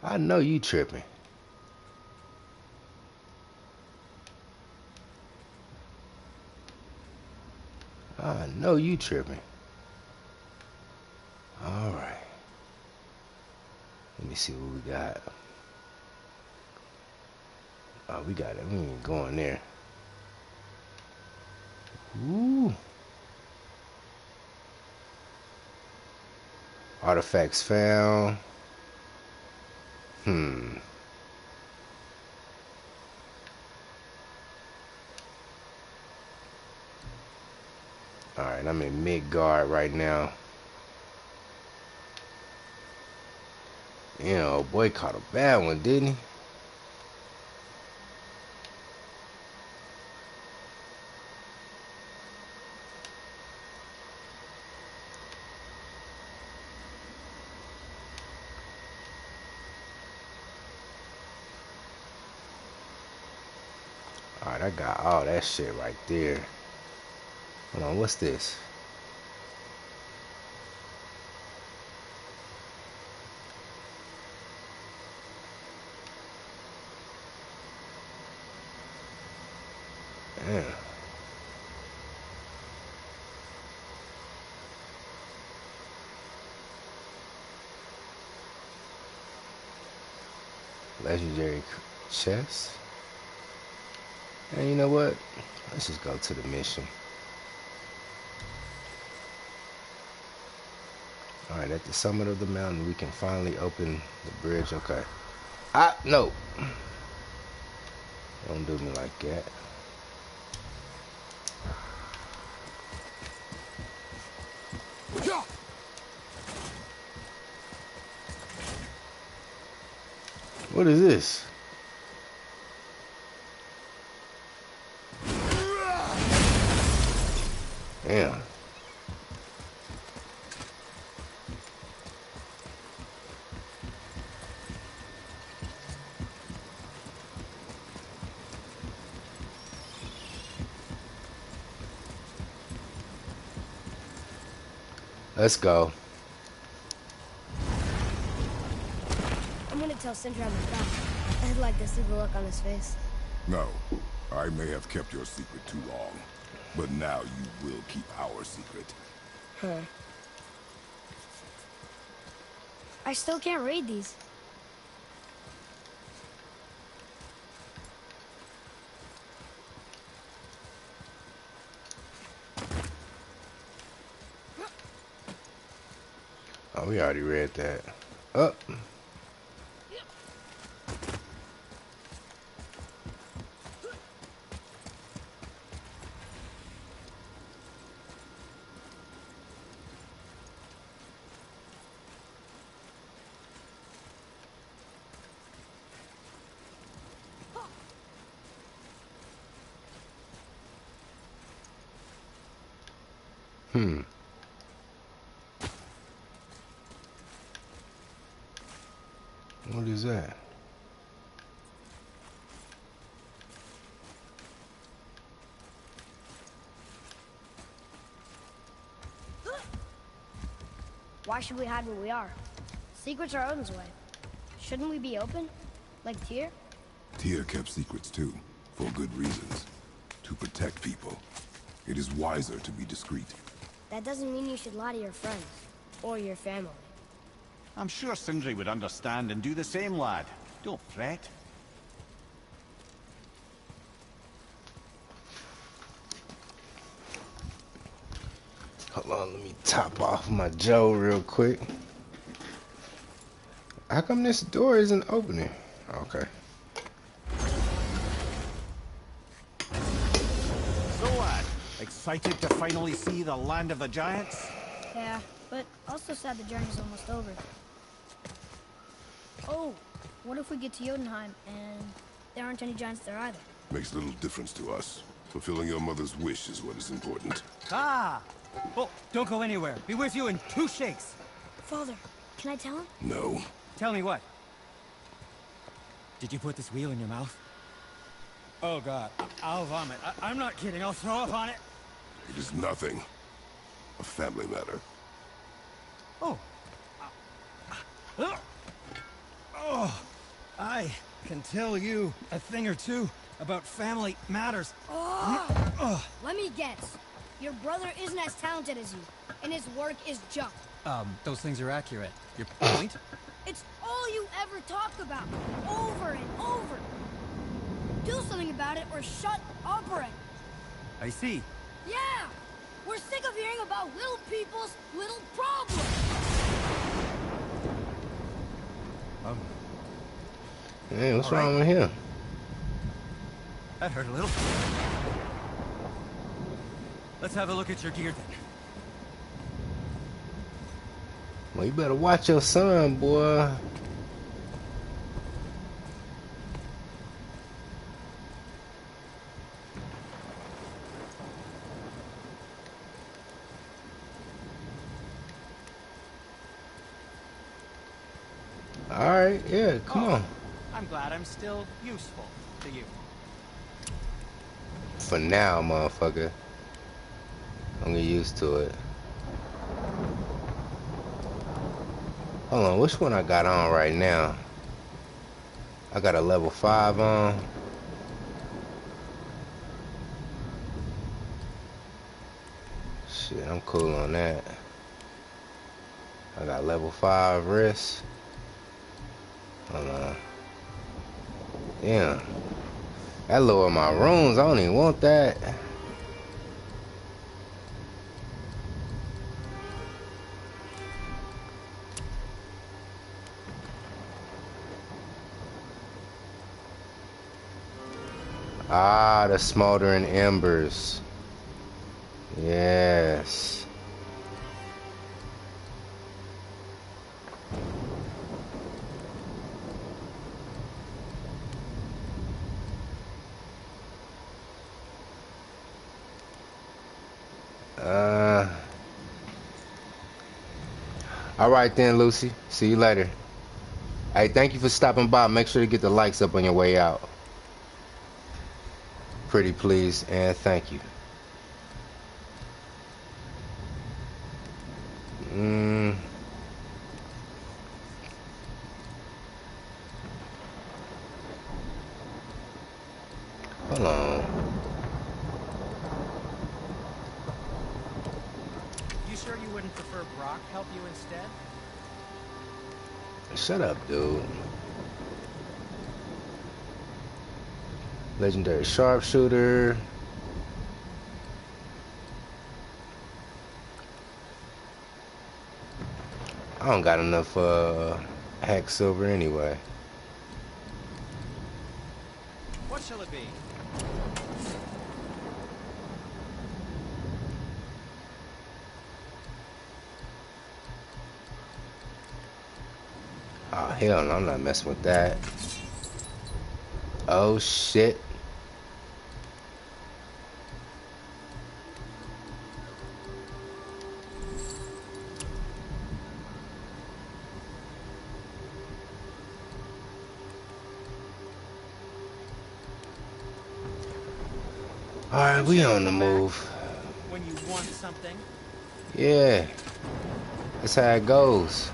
A: I know you tripping. I know you tripping. Alright. Let me see what we got. Oh, we got it. We ain't going there. Ooh. Artifacts found. Alright, I'm in Midgard right now. You know, boy caught a bad one, didn't he? Alright, I got all that shit right there. Hold on, what's this? Damn. Legendary chest. And you know what? Let's just go to the mission. Alright, at the summit of the mountain, we can finally open the bridge. Okay. No. Don't do me like that. What is this? Damn. Let's go.
B: I'm gonna tell Sindri I'm back. I'd like to see the look on his face.
C: No, I may have kept your secret too long, but now you will keep our secret.
B: Huh. I still can't read these.
A: Oh, we already read that. Up. What is that?
B: Why should we hide where we are? Secrets are Odin's way. Shouldn't we be open? Like Tyr?
C: Tyr kept secrets too, for good reasons. To protect people. It is wiser to be discreet.
B: That doesn't mean you should lie to your friends. Or your family.
D: I'm sure Sindri would understand and do the same, lad. Don't fret.
A: Hold on, let me top off my Joe real quick. How come this door isn't opening? Okay.
D: So, lad, excited to finally see the land of the giants?
B: Yeah, But also sad the journey's almost over. Oh, what if we get to Jotunheim and there aren't any giants there either?
C: Makes little difference to us. Fulfilling your mother's wish is what is important.
E: Ah! Oh, don't go anywhere. Be with you in 2 shakes.
B: Father, can I tell him?
C: No.
E: Tell me what? Did you put this wheel in your mouth? Oh, God. I'll vomit. I'm not kidding. I'll throw up on it.
C: It is nothing. A family matter.
E: Oh. Oh. I can tell you a thing or two about family matters.
B: Oh. Let me guess. Your brother isn't as talented as you, and his work is junk.
E: Those things are accurate. Your point?
B: It's all you ever talk about, over and over. Do something about it or shut up already.
E: I see.
B: Yeah! We're sick of hearing about little people's little problems.
A: Hey, what's
E: All right.
A: wrong with him?
E: That hurt a little. Let's have a look at your gear then.
A: Well, you better watch your son, boy. Alright, yeah, come on.
E: I'm glad I'm still useful to you.
A: For now, motherfucker. I'm getting used to it. Hold on, which one I got on right now? I got a level 5 on. Shit, I'm cool on that. I got level 5 wrist. Hold on. Damn. That lower my runes. I don't even want that. Ah, the smoldering embers. Yes. All right then, Lucy. See you later. Hey, thank you for stopping by. Make sure to get the likes up on your way out. Pretty please and thank you. Hold on.
E: You sure you wouldn't prefer Brock help you instead?
A: Shut up, dude. Legendary sharpshooter. I don't got enough hack silver anyway.
E: What shall it be?
A: Oh hell no, I'm not messing with that. Oh shit. Alright, we on the move.
E: When you want something.
A: Yeah. That's how it goes.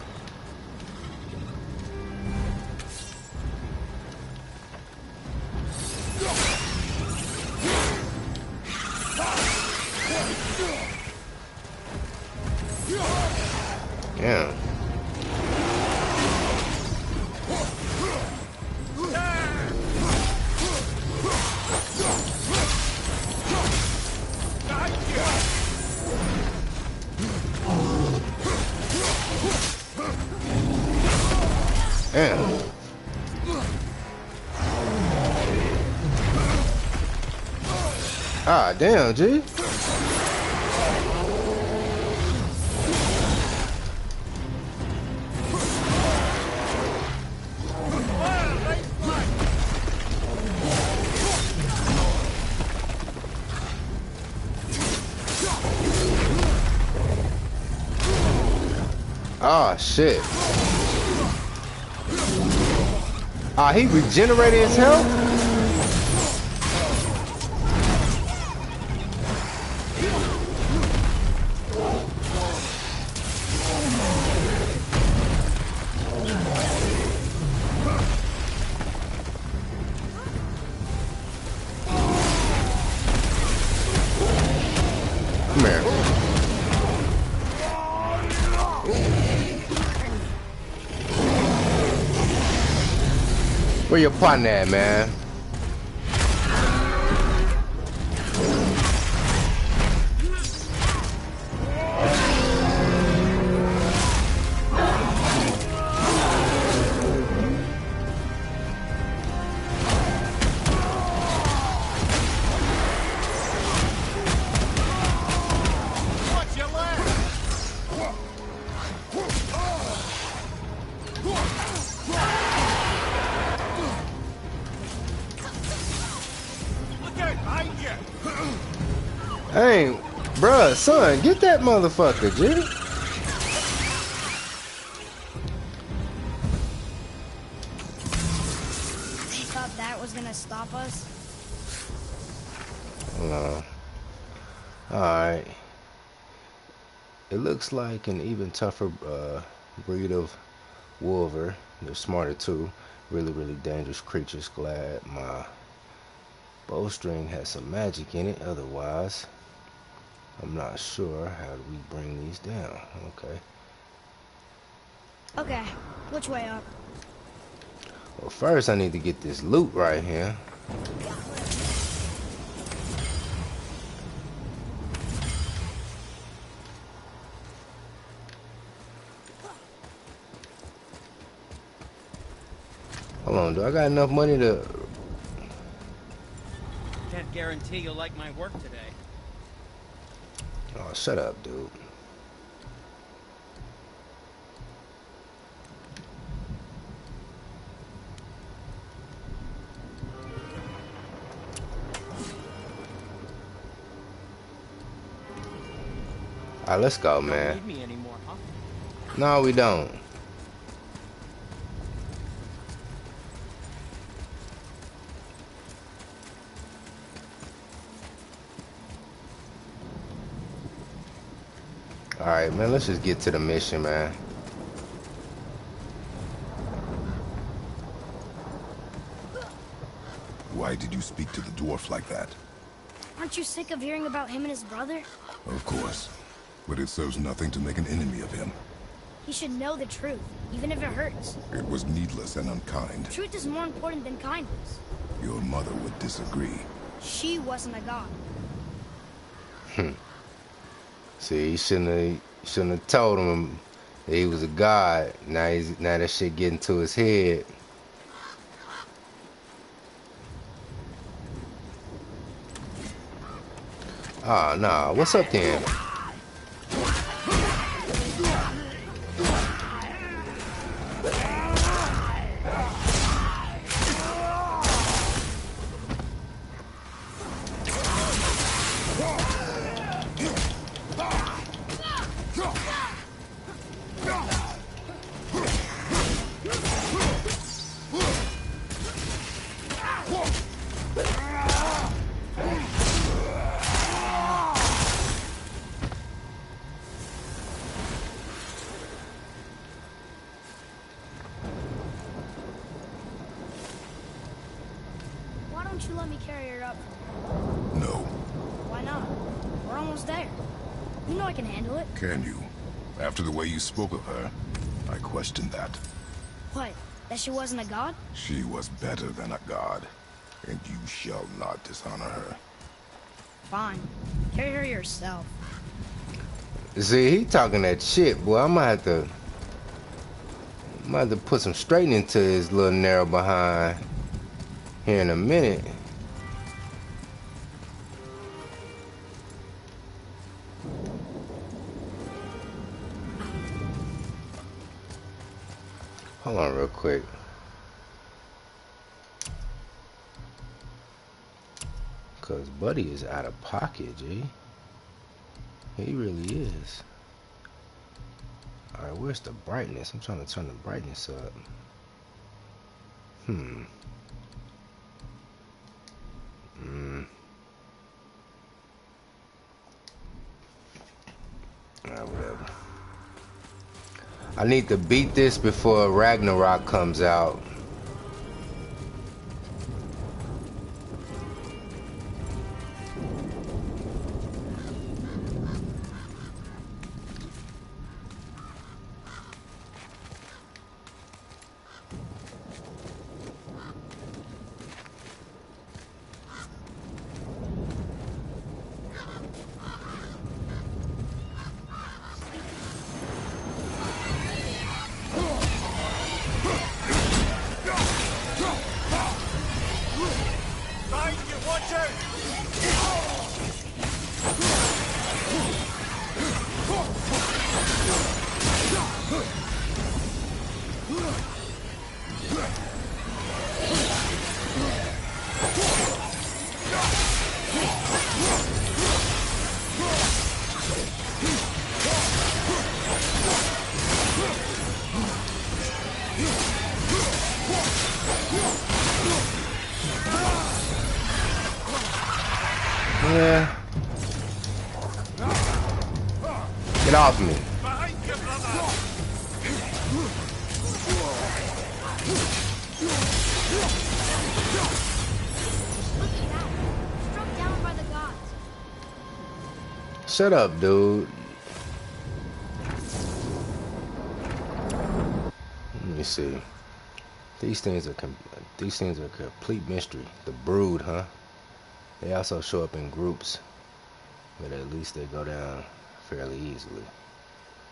A: Yeah. Damn. Ah, damn, G. Oh shit. Ah, he regenerated his health? Come here. Where your partner at, man?
D: Watch your left! Look out behind you!
A: Hey, bruh, son, get that motherfucker, G.
B: You thought that was gonna stop us?
A: No. Alright. It looks like an even tougher breed of wolver. They're smarter too. Really, really dangerous creatures. Glad my bowstring has some magic in it. Otherwise, I'm not sure. How do we bring these down? Okay.
B: Okay, which way up?
A: Well, first I need to get this loot right here. Hold on, do I got enough money to...
E: Can't guarantee you'll like my work today.
A: Oh, shut up, dude. Alright, let's go,
E: Don't
A: man.
E: need me anymore, huh?
A: No, we don't. Alright, man, let's just get to the mission, man.
C: Why did you speak to the dwarf like that?
B: Aren't you sick of hearing about him and his brother?
C: Of course. But it serves nothing to make an enemy of him.
B: He should know the truth, even if it hurts.
C: It was needless and unkind.
B: Truth is more important than kindness.
C: Your mother would disagree.
B: She wasn't a god.
A: See, you shouldn't have told him that he was a god. Now that shit getting to his head. Oh, nah. What's up then?
B: Why don't you let me carry her up?
C: No.
B: Why not? We're almost there. You know I can handle it.
C: Can you? After the way you spoke of her, I questioned that.
B: What? That she wasn't a god?
C: She was better than a god, and you shall not dishonor her.
B: Fine. Carry her yourself.
A: See, he talking that shit, boy. I'm gonna have to put some straightening into his little narrow behind here in a minute. Hold on real quick. Cause Buddy is out of pocket, G. He really is. Alright, where's the brightness? I'm trying to turn the brightness up. Alright, whatever. I need to beat this before Ragnarok comes out. Yeah. Get off me.
B: Struck down by the gods.
A: Shut up, dude. Let me see. These things are a complete mystery. The Brood, huh? They also show up in groups, but at least they go down fairly easily.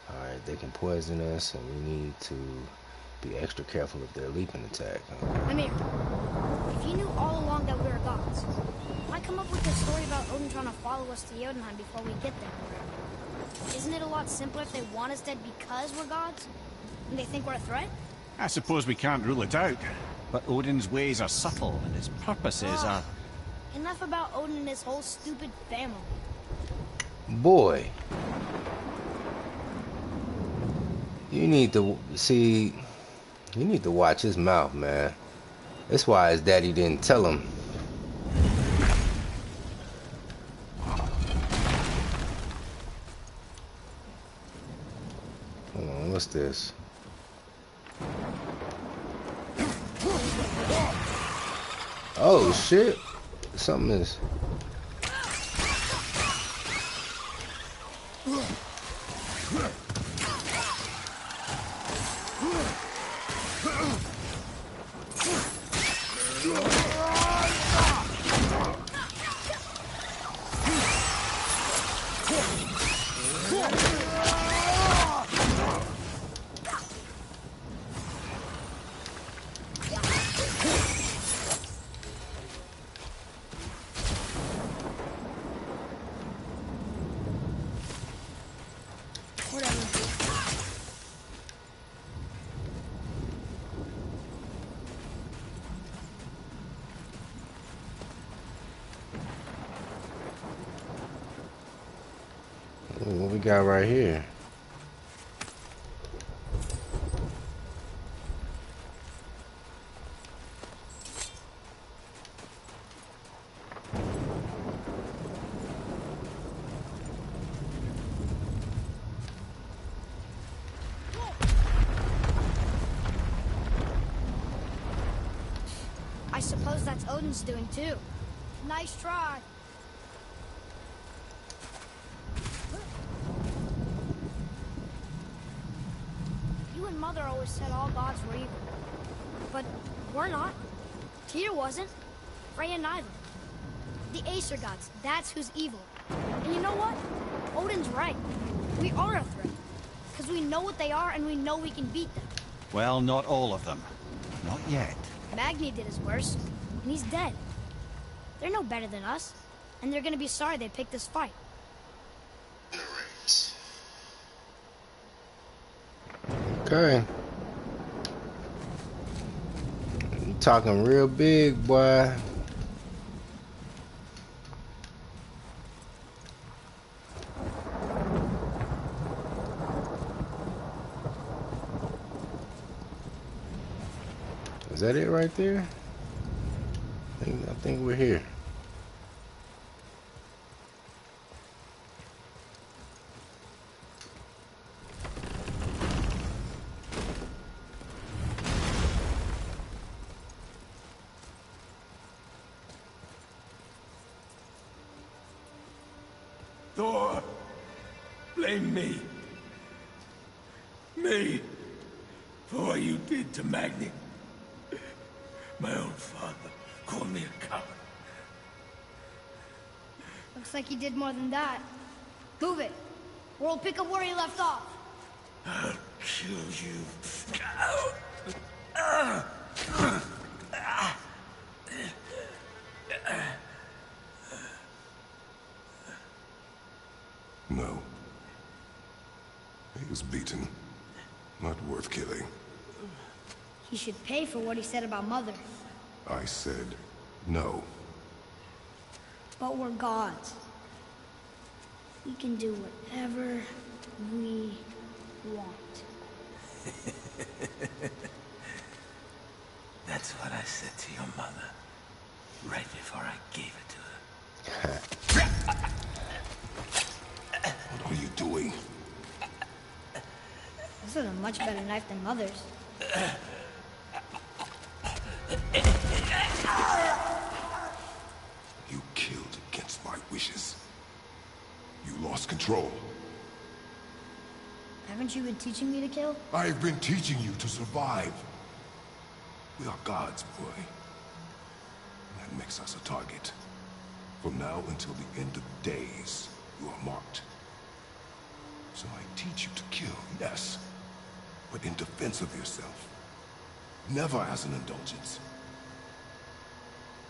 A: Alright, they can poison us, and we need to be extra careful of their leaping attack.
B: Amir, if you knew all along that we were gods, why come up with this story about Odin trying to follow us to Jotunheim before we get there? Isn't it a lot simpler if they want us dead because we're gods? And they think we're a threat?
D: I suppose we can't rule it out. But Odin's ways are subtle, and his purposes are...
B: Enough about Odin and his whole stupid family.
A: Boy. You need to see... You need to watch his mouth, man. That's why his daddy didn't tell him. Hold on, what's this? Oh shit. Something is... What we got right here?
B: I suppose that's Odin's doing too. Nice try. You and Mother always said all gods were evil. But we're not. Tyr wasn't. Freya neither. The Aesir gods, that's who's evil. And you know what? Odin's right. We are a threat. Because we know what they are and we know we can beat them.
D: Well, not all of them. Not yet.
B: Magni did his worst, and he's dead. They're no better than us, and they're gonna be sorry they picked this fight.
A: Okay. You talking real big, boy. that it right there? I think we're here.
F: Thor, blame me. Me. For what you did to Magni. My own father called me a coward.
B: Looks like he did more than that. Move it. Or we'll pick up where he left off.
F: I'll kill you.
C: No. He was beaten. Not worth killing.
B: He should pay for what he said about Mother.
C: I said no.
B: But we're gods. We can do whatever we want.
F: That's what I said to your mother. Right before I gave it to her.
C: What are you doing?
B: This is a much better knife than Mother's.
C: You killed against my wishes. You lost control.
B: Haven't you been teaching me to kill?
C: I've been teaching you to survive. We are gods, boy. That makes us a target. From now until the end of days, you are marked. So I teach you to kill, yes, but in defense of yourself. Never as an indulgence.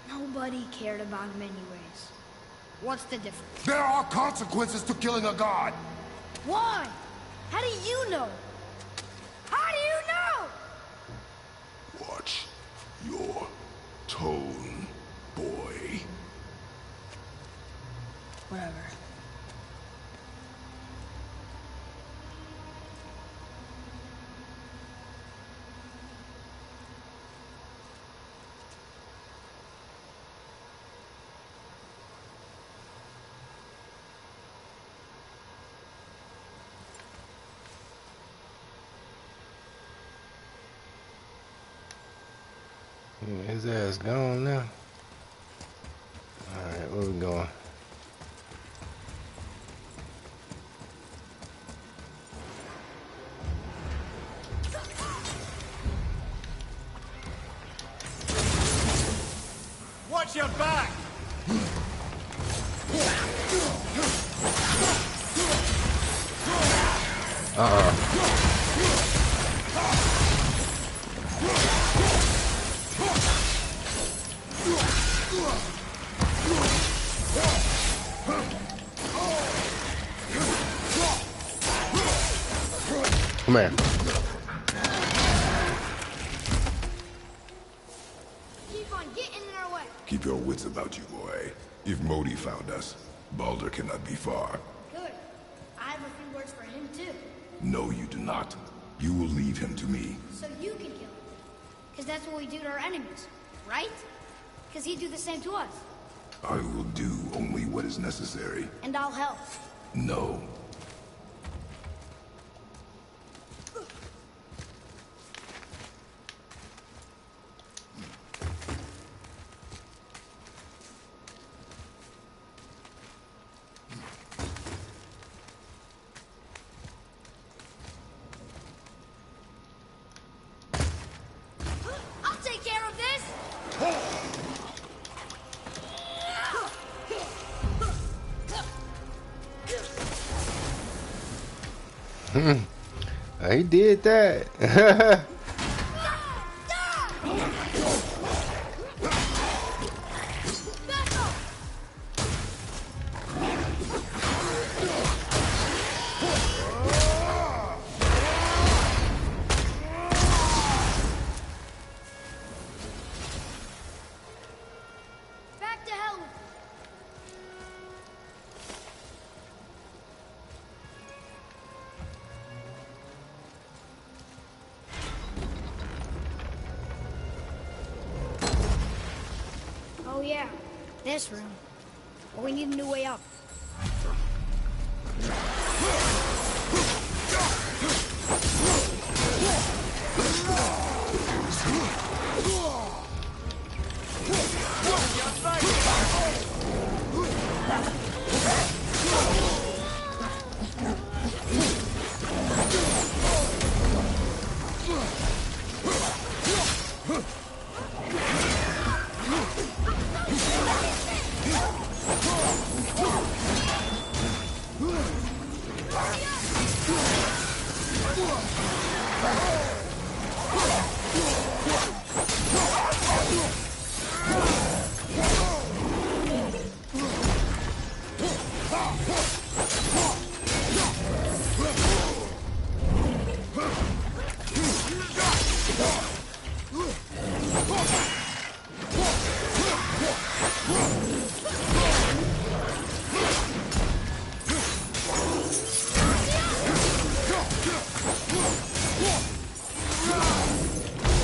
B: Nobody cared about him anyways. What's the difference?
C: There are consequences to killing a god!
B: Why? How do you know? How do you know?
C: Watch your tone, boy.
B: Whatever.
A: His ass gone now. Alright, where we going?
E: Watch your back!
A: Come here.
B: Keep on getting in our way.
C: Keep your wits about you, boy. If Modi found us, Baldur cannot be far.
B: Good. I have a few words for him too.
C: No, you do not. You will leave him to me.
B: So you can kill him. Because that's what we do to our enemies, right? Because he'd do the same to us.
C: I will do only what is necessary.
B: And I'll help.
C: No.
B: I'll take care of this!
A: He did that.
B: Back to hell with you. This room. But we need a new way up.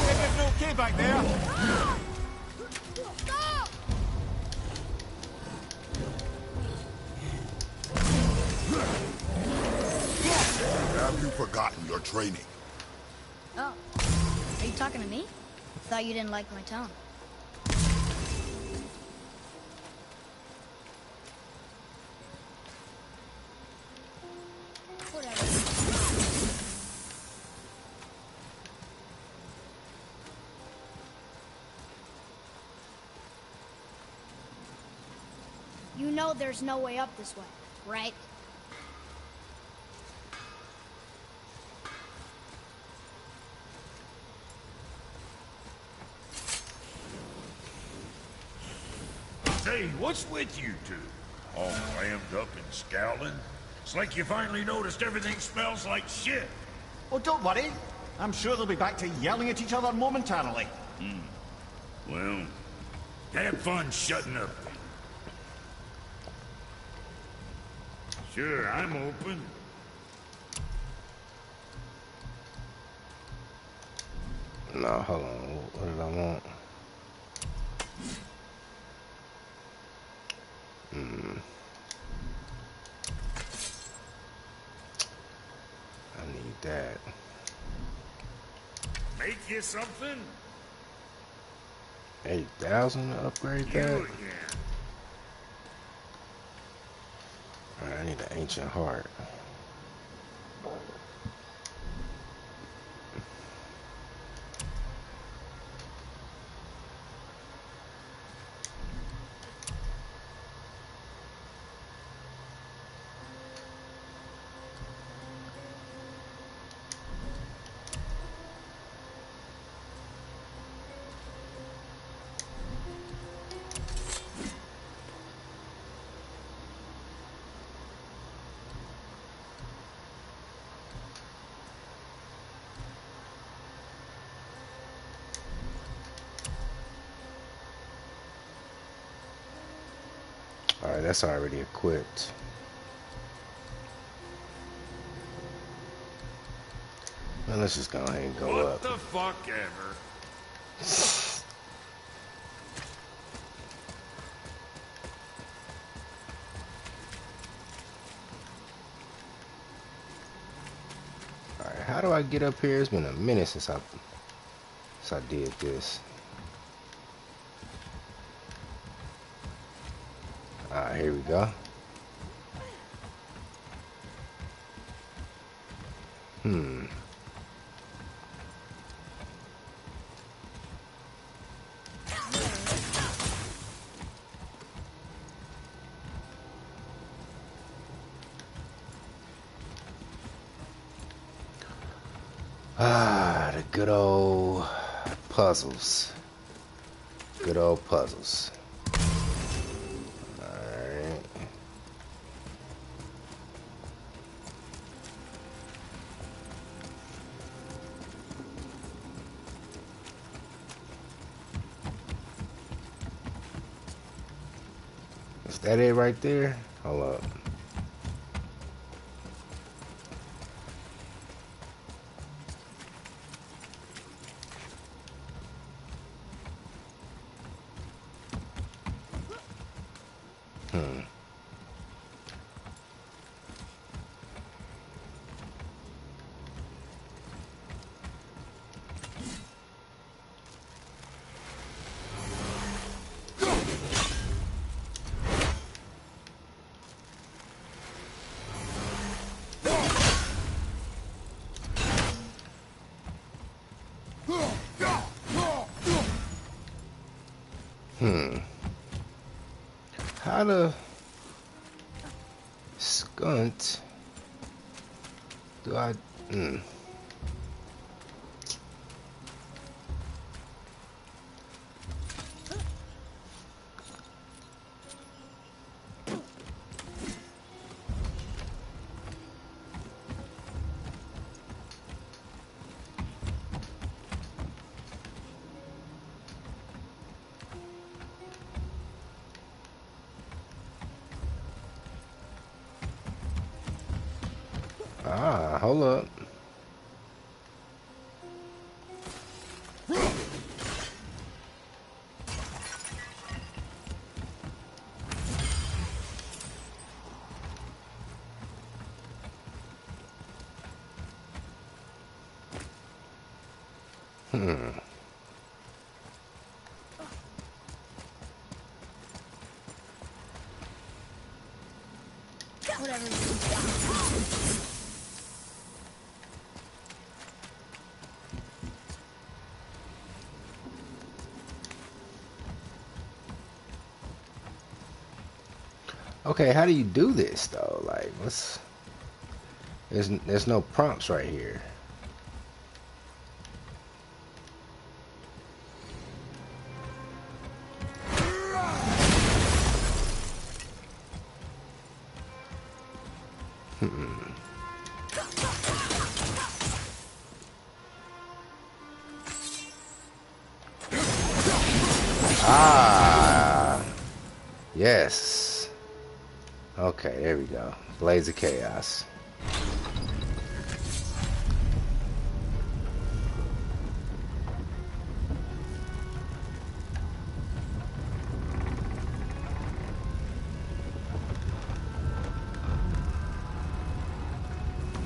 E: Everything okay back there?
C: Have you forgotten your training?
B: Oh. Are you talking to me? Thought you didn't like my tone. Whatever. You know there's no way up this way, right?
F: Say, what's with you two? All clammed up and scowling? It's like you finally noticed everything smells like shit.
D: Oh, don't worry. I'm sure they'll be back to yelling at each other momentarily.
F: Well, have fun shutting up then. Sure, I'm open.
A: No, hold on. What did I want? I need that.
F: Make you something?
A: 8,000 to upgrade
F: You
A: that?
F: again.
A: Alright, I need an ancient heart. Alright, that's already equipped. Now let's just go ahead and go
F: What
A: up.
F: the fuck ever?
A: Alright, how do I get up here? It's been a minute since I did this. Alright, here we go. Ah, the good old puzzles. Good old puzzles. Alright. Is that it right there? Hold up. How the skunt do I? Ah, hold up.
B: Whatever.
A: Okay, how do you do this though? Like, what's? There's no prompts right here. Ah, yes. Okay, there we go. Blades of Chaos.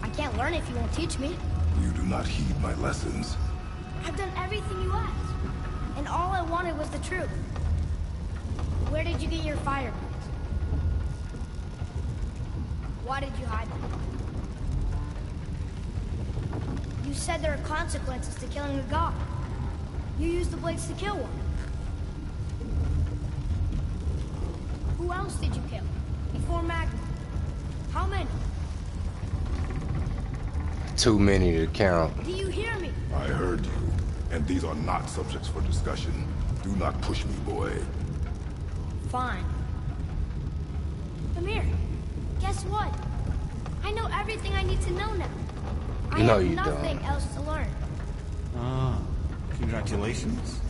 B: I can't learn if you won't teach me.
C: You do not heed my lessons.
B: I've done everything you asked. And all I wanted was the truth. Where did you get your fire blades? Why did you hide them? You said there are consequences to killing a god. You used the blades to kill one. Who else did you kill? Before Magma? How many?
A: Too many to count.
B: Do you hear me?
C: I heard you, and these are not subjects for discussion. Do not push me, boy.
B: Fine. Amir, guess what? I know everything I need to know now. I
A: No,
B: have
A: you
B: nothing
A: don't.
B: else to learn.
D: Ah, congratulations.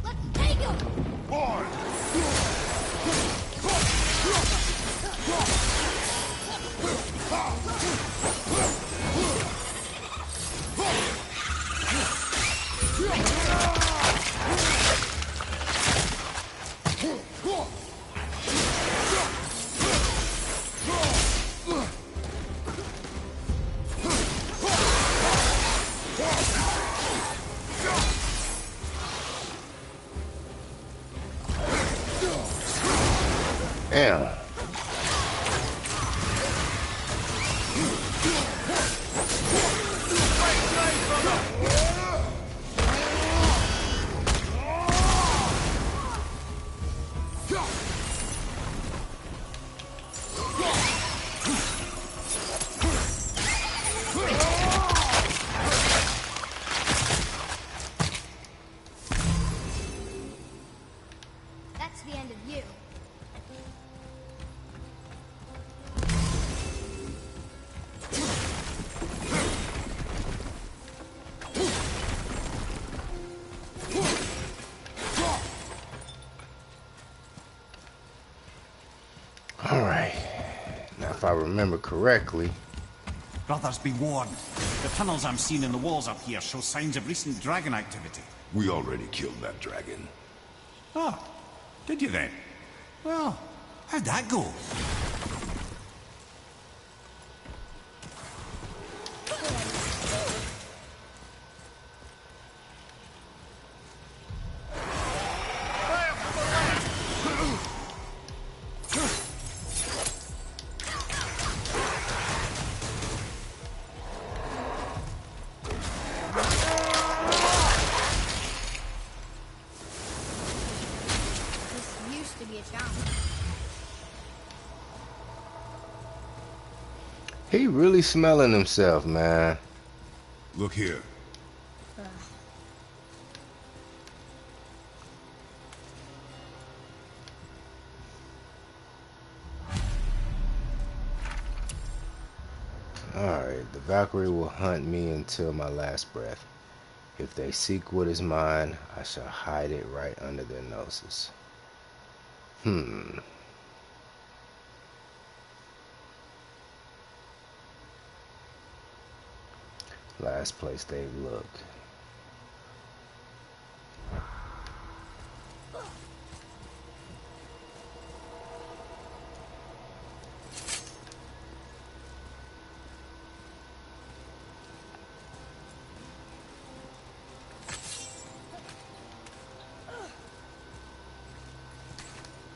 B: Let's take him!
C: Boy!
A: remember correctly.
D: Brothers, be warned. The tunnels I'm seeing in the walls up here show signs of recent dragon activity.
C: We already killed that dragon.
D: Oh, did you then? Well, how'd that go?
A: He really smelling himself, man.
C: Look here.
A: Alright, the Valkyrie will hunt me until my last breath. If they seek what is mine, I shall hide it right under their noses. Last place they look.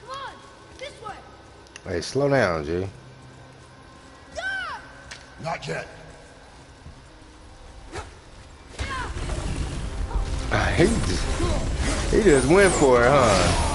B: Come on, this way.
A: Hey, slow down, G.
C: Not yet.
A: He just went for it, huh?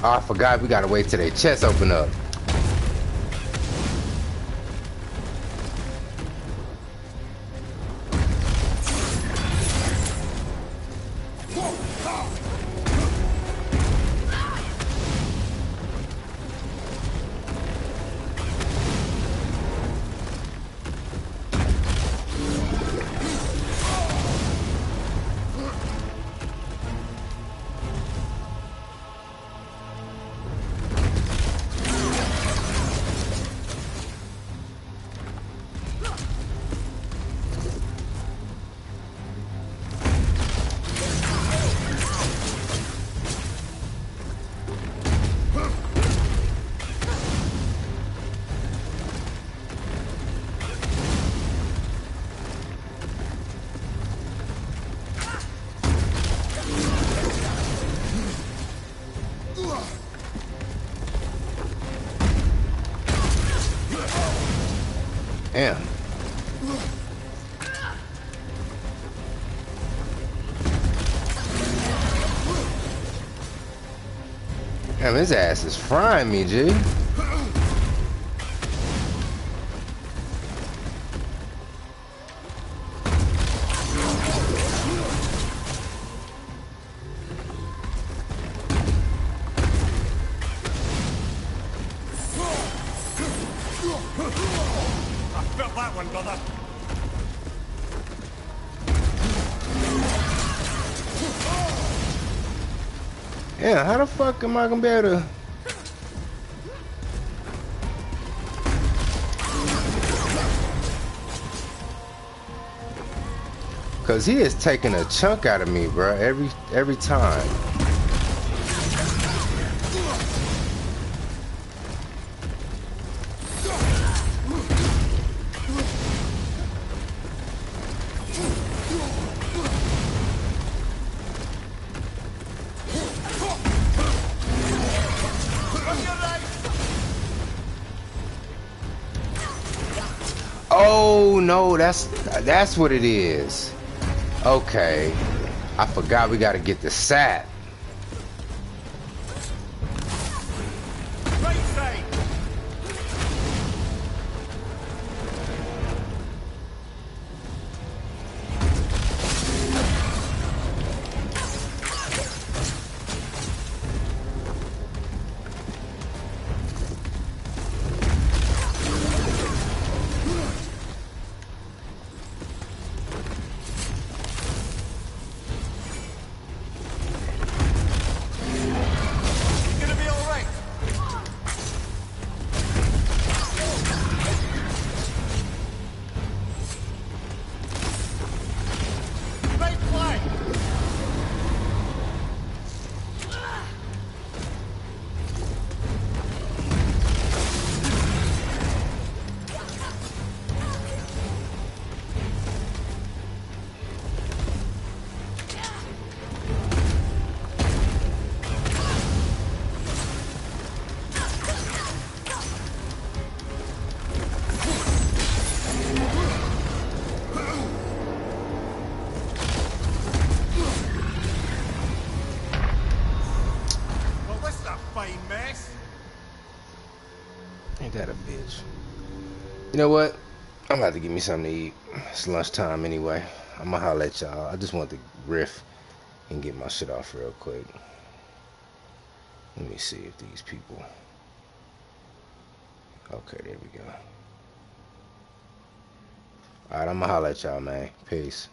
A: Oh, I forgot we gotta wait till their chest open up. Damn. Damn, his ass is frying me, G.
D: Felt that one, brother.
A: Yeah, how the fuck am I gonna be able to? Cause he is taking a chunk out of me, bro. Every time. Oh no, that's what it is. Okay, I forgot we gotta get the sap.
D: Right side.
A: Ain't that a bitch? You know what? I'm about to give me something to eat. It's lunchtime anyway. I'ma holler at y'all. I just want to riff and get my shit off real quick. Let me see if these people... Okay, there we go. Alright, I'ma holler at y'all, man. Peace.